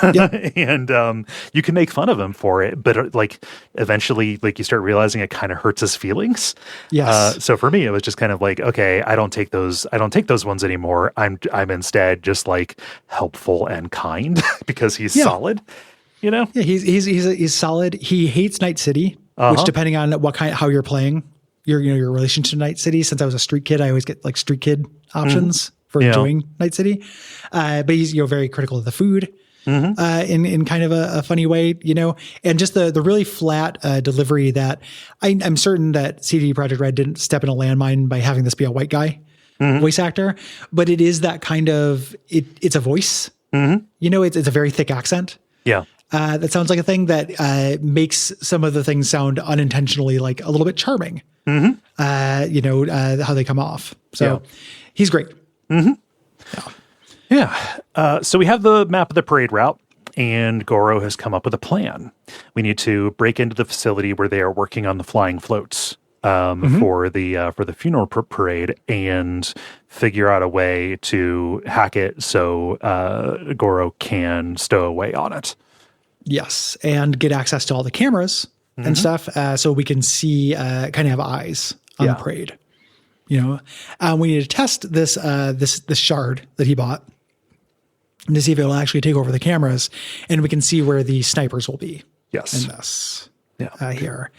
And you can make fun of him for it, but like eventually like you start realizing it kind of hurts his feelings. Yes. So for me, it was just kind of like, okay, I don't take those ones anymore. I'm instead just like helpful and kind because he's solid. Yeah, he's solid. He hates Night City, which depending on how you're playing, your relationship to Night City. Since I was a street kid, I always get like street kid options for enjoying Night City. But he's, very critical of the food. In kind of a funny way, and just the really flat delivery that I'm certain that CD Projekt Red didn't step in a landmine by having this be a white guy voice actor, but it is that kind of, it's a voice, it's a very thick accent. Yeah. That sounds like a thing that makes some of the things sound unintentionally like a little bit charming, how they come off. So he's great. Yeah. So we have the map of the parade route, and Goro has come up with a plan. We need to break into the facility where they are working on the flying floats for the funeral parade, and figure out a way to hack it so Goro can stow away on it. Yes, and get access to all the cameras and stuff, so we can see, kind of have eyes on the parade. We need to test this shard that he bought to see if it will actually take over the cameras, and we can see where the snipers will be. Yes. In this here.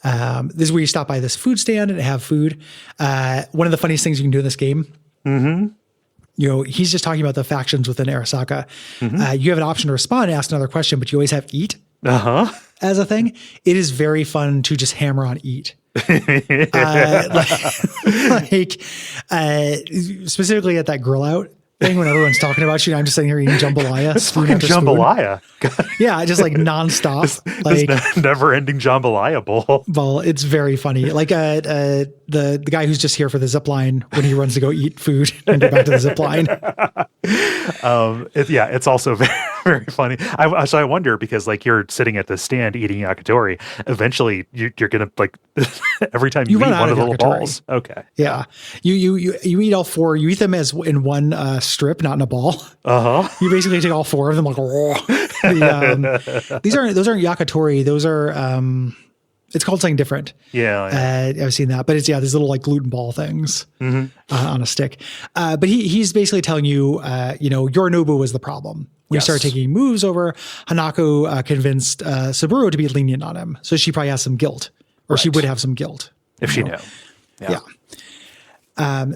This is where you stop by this food stand and have food. One of the funniest things you can do in this game, he's just talking about the factions within Arasaka. You have an option to respond and ask another question, but you always have eat as a thing. It is very fun to just hammer on eat. Specifically at that grill out thing when everyone's talking about you, I'm just sitting here eating jambalaya. It's fucking jambalaya. Yeah, just like nonstop. This never-ending jambalaya bowl. Well, it's very funny. Like the guy who's just here for the zip line when he runs to go eat food and get back to the zip line. It's also very, very funny. So I wonder, because like you're sitting at the stand eating yakitori, eventually you're gonna like every time you eat one of the little balls. Okay. Yeah. You eat all four. You eat them as in one strip, not in a ball. You basically take all four of them like. Those aren't yakitori. Those are it's called something different. Yeah. I've seen that, but it's these little like gluten ball things on a stick. But he's basically telling you, Yorinobu was the problem. When you start taking moves over, Hanako convinced Saburo to be lenient on him, so she probably has some guilt, or she would have some guilt if she knew.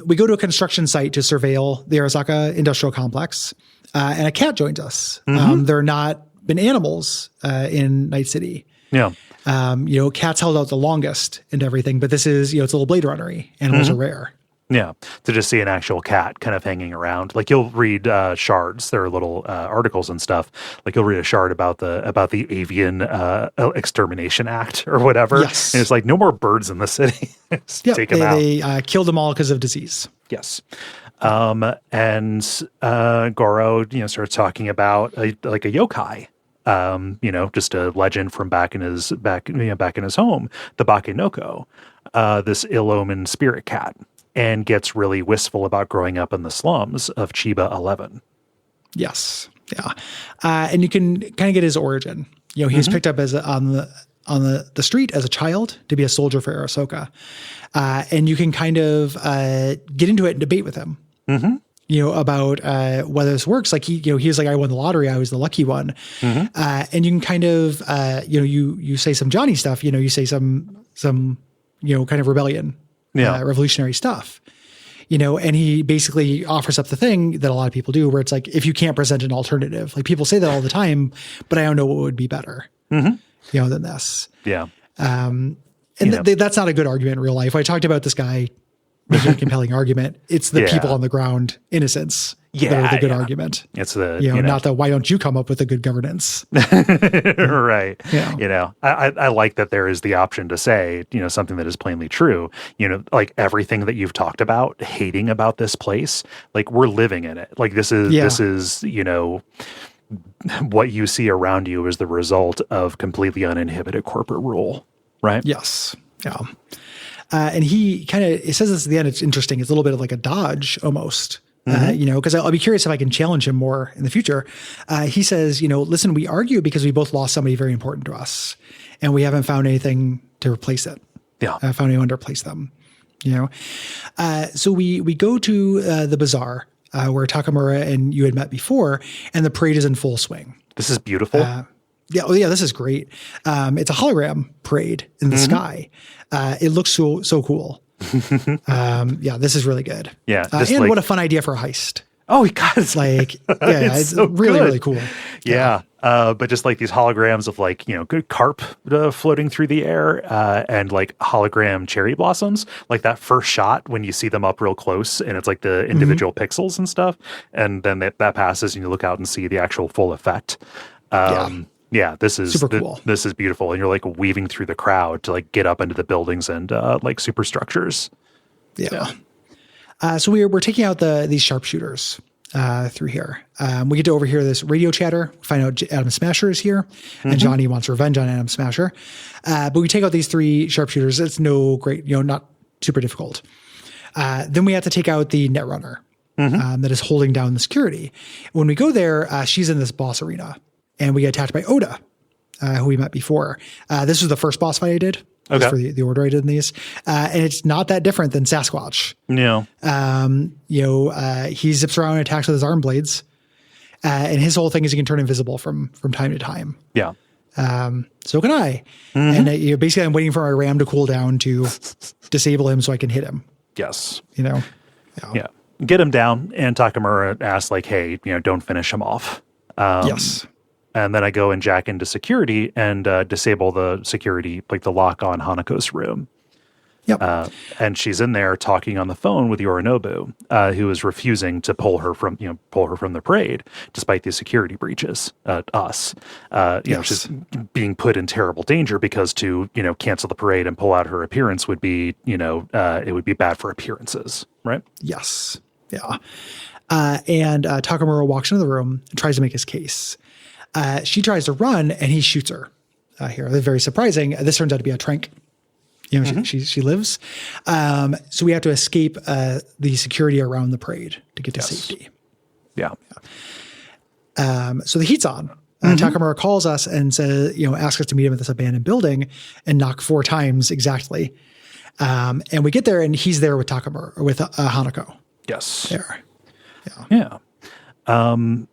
We go to a construction site to surveil the Arasaka industrial complex, and a cat joins us. There are not been animals in Night City. Yeah. Cats held out the longest and everything, but this is, it's a little Blade Runner-y. Animals are rare. Yeah. To just see an actual cat kind of hanging around. Like you'll read shards. There are little articles and stuff. Like you'll read a shard about the Avian Extermination Act or whatever. Yes. And it's like, no more birds in the city. Take them out. They killed them all because of disease. Yes. And Goro, starts talking about a yokai. Just a legend from back in his home, the Bakenoko, this ill-omened spirit cat, and gets really wistful about growing up in the slums of Chiba 11. Yes. Yeah. And you can kind of get his origin. He was picked up on the street as a child to be a soldier for Arasaka. And you can kind of get into it and debate with him. About whether this works. Like he was like, I won the lottery. I was the lucky one. And you can kind of, you say some Johnny stuff, you say some kind of rebellion, revolutionary stuff, and he basically offers up the thing that a lot of people do where it's like, if you can't present an alternative, like people say that all the time, but I don't know what would be better, than this. Yeah. That's not a good argument in real life. I talked about this guy making a compelling argument. It's the people on the ground, innocence, that are the good argument. It's the not the why don't you come up with a good governance? Right. I like that there is the option to say something that is plainly true. Like everything that you've talked about, hating about this place, like we're living in it. Like this is what you see around you is the result of completely uninhibited corporate rule. Right. Yes. Yeah. And he it says this at the end, it's interesting. It's a little bit of like a dodge almost, because I'll be curious if I can challenge him more in the future. He says, listen, we argue because we both lost somebody very important to us and we haven't found anything to replace it. Yeah. Found anyone to replace them, So we go to the bazaar where Takamura and you had met before, and the parade is in full swing. This is beautiful. Yeah. Oh, yeah. This is great. It's a hologram parade in the sky. It looks so cool. Yeah, this is really good. Yeah. And what a fun idea for a heist. Oh, God. It's like, yeah, it's so really, really cool. Yeah. But just like these holograms of like, good carp floating through the air and like hologram cherry blossoms, like that first shot when you see them up real close and it's like the individual pixels and stuff. And then that passes and you look out and see the actual full effect. Yeah, this is super cool. This is beautiful. And you're like weaving through the crowd to like get up into the buildings and like superstructures. Yeah. So we're taking out these sharpshooters through here. We get to overhear this radio chatter, find out Adam Smasher is here, and Johnny wants revenge on Adam Smasher. But we take out these 3 sharpshooters. It's no great, not super difficult. Then we have to take out the Netrunner that is holding down the security. When we go there, she's in this boss arena, and we get attacked by Oda, who we met before. This was the first boss fight I did. Okay. For the order I did in these. And it's not that different than Sasquatch. No. He zips around and attacks with his arm blades. And his whole thing is he can turn invisible from time to time. Yeah. So can I. And basically I'm waiting for my RAM to cool down to disable him so I can hit him. Yes. Yeah. Get him down, and Takamura asks like, hey, don't finish him off. Yes. And then I go and jack into security and disable the security, like the lock on Hanako's room. Yep. And she's in there talking on the phone with Yorinobu, who is refusing to pull her from the parade, despite the security breaches. She's being put in terrible danger because to cancel the parade and pull out her appearance would be it would be bad for appearances, right? Yes. Yeah. And Takamura walks into the room and tries to make his case. She tries to run and he shoots her here. That's very surprising. This turns out to be a trank. She lives. So we have to escape the security around the parade to get to safety. Yeah. So the heat's on. Takamura calls us and says, asks us to meet him at this abandoned building and knock 4 times exactly. And we get there and he's there with Takamura, with Hanako. Yes. There. Yeah.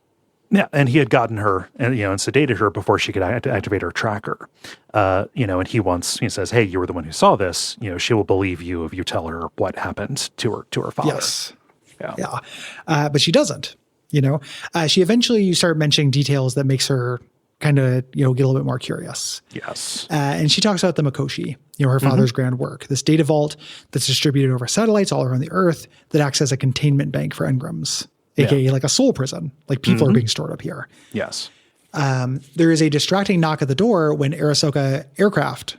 Yeah, and he had gotten her and sedated her before she could activate her tracker. And he says, "Hey, you were the one who saw this. She will believe you if you tell her what happened to her father." Yes. Yeah. But she doesn't. She eventually you start mentioning details that makes her kind of get a little bit more curious. Yes. And she talks about the Mikoshi, her father's grand work, this data vault that's distributed over satellites all around the Earth that acts as a containment bank for engrams. AKA like a soul prison, like people are being stored up here. Yes. There is a distracting knock at the door when Arisoka aircraft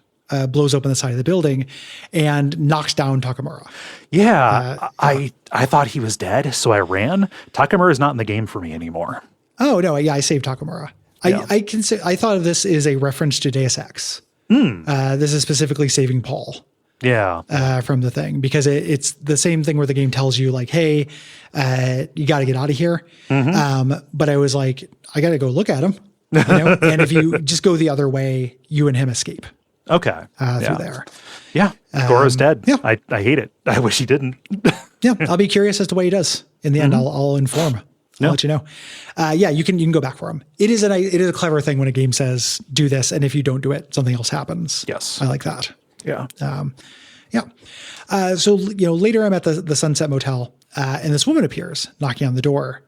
blows open the side of the building and knocks down Takamura. Yeah. I thought he was dead, so I ran. Takamura is not in the game for me anymore. Oh, no. Yeah, I saved Takamura. Yeah. I thought of this as a reference to Deus Ex. This is specifically saving Paul. Yeah. From the thing, because it's the same thing where the game tells you like, hey, you got to get out of here. But I was like, I got to go look at him. And if you just go the other way, you and him escape. Okay. Through there. Yeah. Goro's dead. Yeah. I hate it. I wish he didn't. Yeah. I'll be curious as to what he does. In the end, I'll inform. I'll let you know. You can go back for him. It is a clever thing when a game says do this, and if you don't do it, something else happens. Yes. I like that. Yeah. So later I'm at the Sunset Motel, and this woman appears knocking on the door.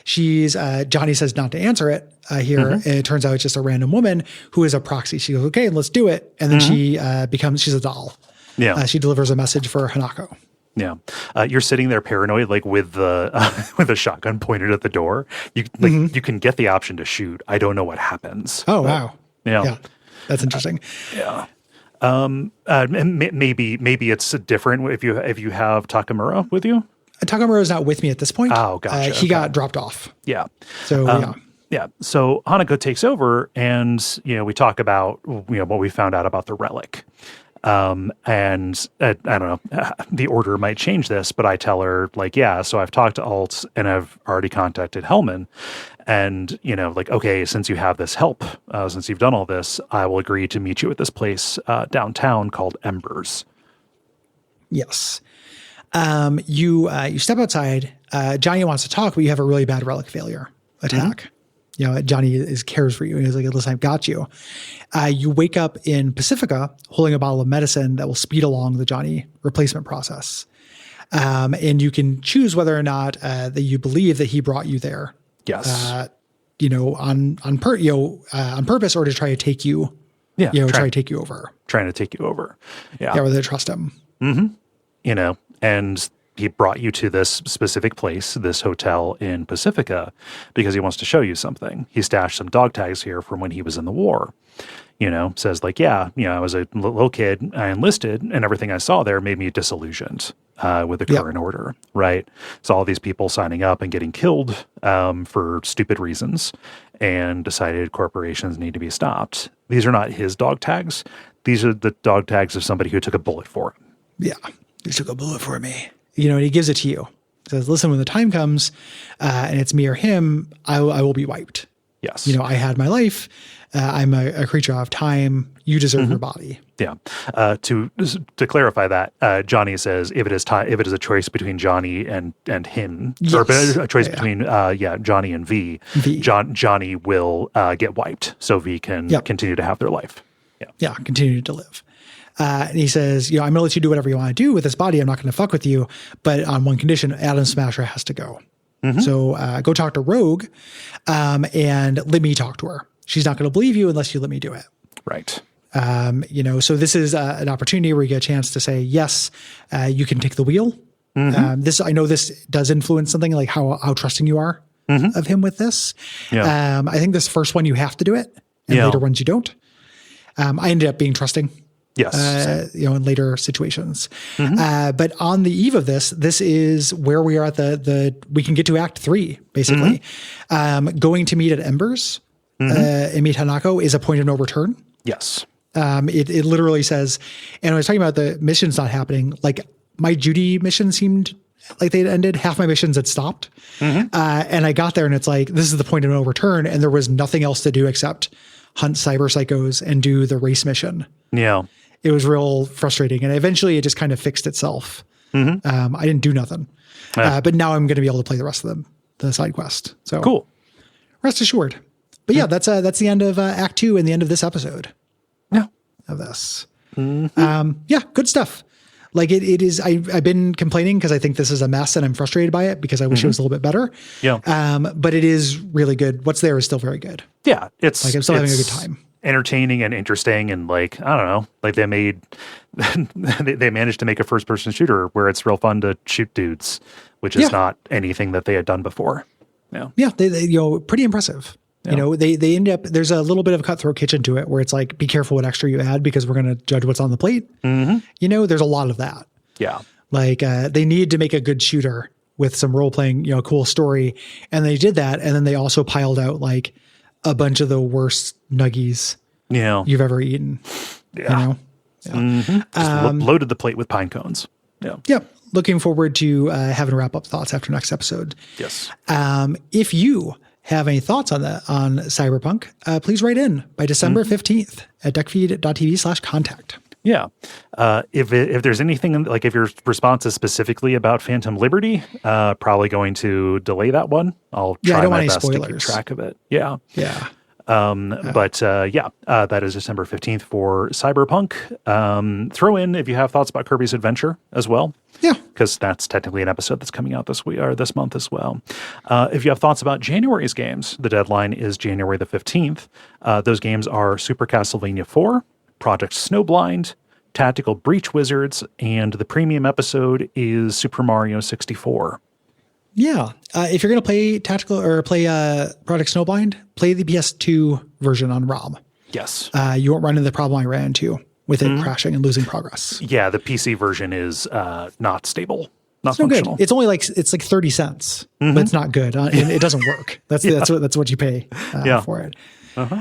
She's Johnny says not to answer it here. And it turns out it's just a random woman who is a proxy. She goes, okay, let's do it. And then she's a doll. Yeah. She delivers a message for Hanako. Yeah. You're sitting there paranoid, like with the shotgun pointed at the door. You can get the option to shoot. I don't know what happens. Oh, wow. Yeah. That's interesting. And maybe it's different if you have Takamura with you. Takamura is not with me at this point. Oh, gotcha. He got dropped off. Yeah. So yeah. So Hanako takes over, and we talk about what we found out about the relic. And I don't know, the order might change this, but I tell her so I've talked to Alt and I've already contacted Hellman, and okay, since you have this help, since you've done all this, I will agree to meet you at this place downtown called Embers. Yes. You step outside. Johnny wants to talk, but you have a really bad relic failure attack. Johnny cares for you. And he's like, listen, I've got you. You wake up in Pacifica holding a bottle of medicine that will speed along the Johnny replacement process. And you can choose whether or not that you believe that he brought you there. Yes. On purpose, or to try to take you. Yeah. Try to take you over. Trying to take you over. Yeah. Yeah, whether to trust him. Mm-hmm. And he brought you to this specific place, this hotel in Pacifica, because he wants to show you something. He stashed some dog tags here from when he was in the war. Says like, I was a little kid, I enlisted, and everything I saw there made me disillusioned with the current order, right? So all these people signing up and getting killed for stupid reasons, and decided corporations need to be stopped. These are not his dog tags. These are the dog tags of somebody who took a bullet for him. Yeah, he took a bullet for me. And he gives it to you. He says, listen, when the time comes and it's me or him, I will be wiped. Yes. I had my life. I'm a creature of time. You deserve your body. Yeah. To clarify that, Johnny says if it is a choice between Johnny and him, or a choice between Johnny and V. Johnny will get wiped, so V can continue to have their life. Yeah, continue to live. And he says, I'm going to let you do whatever you want to do with this body. I'm not going to fuck with you, but on one condition, Adam Smasher has to go. So go talk to Rogue, and let me talk to her. She's not going to believe you unless you let me do it. Right. So this is an opportunity where you get a chance to say, yes, you can take the wheel. I know this does influence something like how trusting you are of him with this. Yeah. I think this first one, you have to do it, and later ones you don't. I ended up being trusting. Yes. In later situations. But on the eve of this is where we are at we can get to Act 3, basically. Going to meet at Embers and meet Hanako is a point of no return. Yes. It literally says, and I was talking about the missions not happening, like my Judy mission seemed like they'd ended. Half my missions had stopped. And I got there and it's like, this is the point of no return. And there was nothing else to do except hunt cyber psychos and do the race mission. Yeah. It was real frustrating. And eventually it just kind of fixed itself. I didn't do nothing. But now I'm going to be able to play the rest of the side quest. So cool. Rest assured. But yeah, that's the end of Act 2 and the end of this episode. Yeah. Of this. Good stuff. Like it is, I've been complaining because I think this is a mess and I'm frustrated by it because I wish it was a little bit better. Yeah. But it is really good. What's there is still very good. Yeah. I'm still having a good time. Entertaining and interesting, and I don't know, they managed to make a first person shooter where it's real fun to shoot dudes, which is not anything that they had done before. They pretty impressive. Yeah. They end up, there's a little bit of a cutthroat kitchen to it where it's like, be careful what extra you add because we're going to judge what's on the plate. There's a lot of that. Yeah. They need to make a good shooter with some role playing, cool story. And they did that. And then they also piled out like a bunch of the worst nuggies you've ever eaten. Yeah. Loaded the plate with pine cones. Yeah. Yep. Looking forward to having wrap up thoughts after next episode. Yes. If you have any thoughts on Cyberpunk, please write in by December 15th at duckfeed.tv/contact. Yeah. If there's anything, like if your response is specifically about Phantom Liberty, probably going to delay that one. I'll try my best to keep track of it. Yeah. Yeah. That is December 15th for Cyberpunk. Throw in if you have thoughts about Kirby's Adventure as well. Yeah. Because that's technically an episode that's coming out this week or this month as well. If you have thoughts about January's games, the deadline is January the 15th. Those games are Super Castlevania 4, Project Snowblind, Tactical Breach Wizards, and the premium episode is Super Mario 64. Yeah. If you're going to play Tactical or play Project Snowblind, play the PS2 version on ROM. Yes. You won't run into the problem I ran into with it crashing and losing progress. Yeah, the PC version is not stable. Not it's no functional. Good. It's only like 30 cents, but it's not good. It doesn't work. That's what you pay for it. If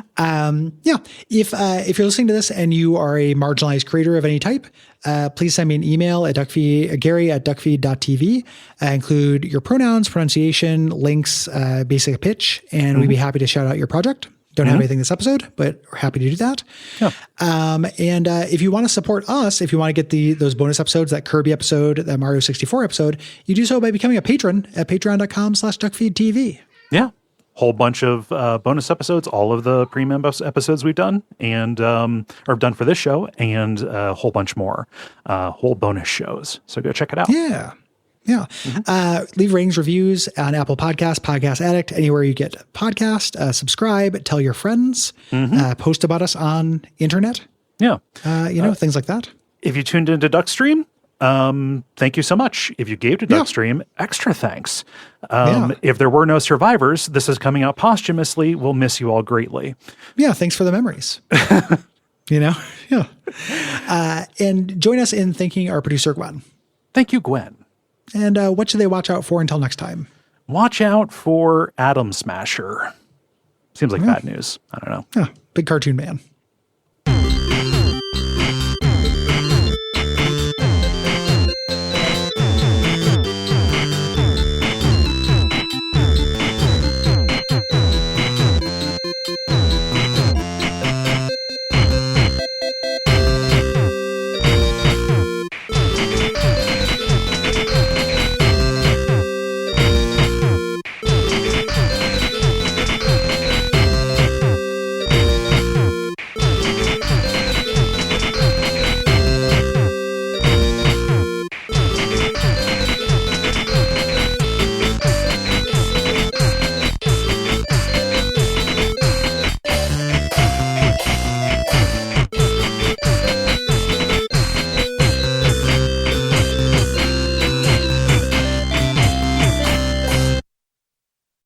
you're listening to this and you are a marginalized creator of any type, please send me an email at Gary@Duckfeed.tv. Include your pronouns, pronunciation, links, basic pitch, and we'd be happy to shout out your project. Don't have anything this episode, but we're happy to do that. Yeah. And if you want to support us, if you want to get those bonus episodes, that Kirby episode, that Mario 64 episode, you do so by becoming a patron at patreon.com/DuckFeedTV. Yeah. whole bunch of bonus episodes, all of the premium episodes we've done and or done for this show, and a whole bunch more, whole bonus shows. So go check it out. Yeah. Yeah. Leave ratings, reviews on Apple Podcasts, Podcast Addict, anywhere you get podcast. Subscribe, tell your friends, post about us on internet. Yeah. Things like that. If you tuned into Duckstream, thank you so much. If you gave to Duckstream, extra thanks. If there were no survivors, this is coming out posthumously. We'll miss you all greatly. Yeah. Thanks for the memories. Yeah. And join us in thanking our producer, Gwen. Thank you, Gwen. And what should they watch out for until next time? Watch out for Atom Smasher. Seems like bad news. I don't know. Yeah. Big cartoon man.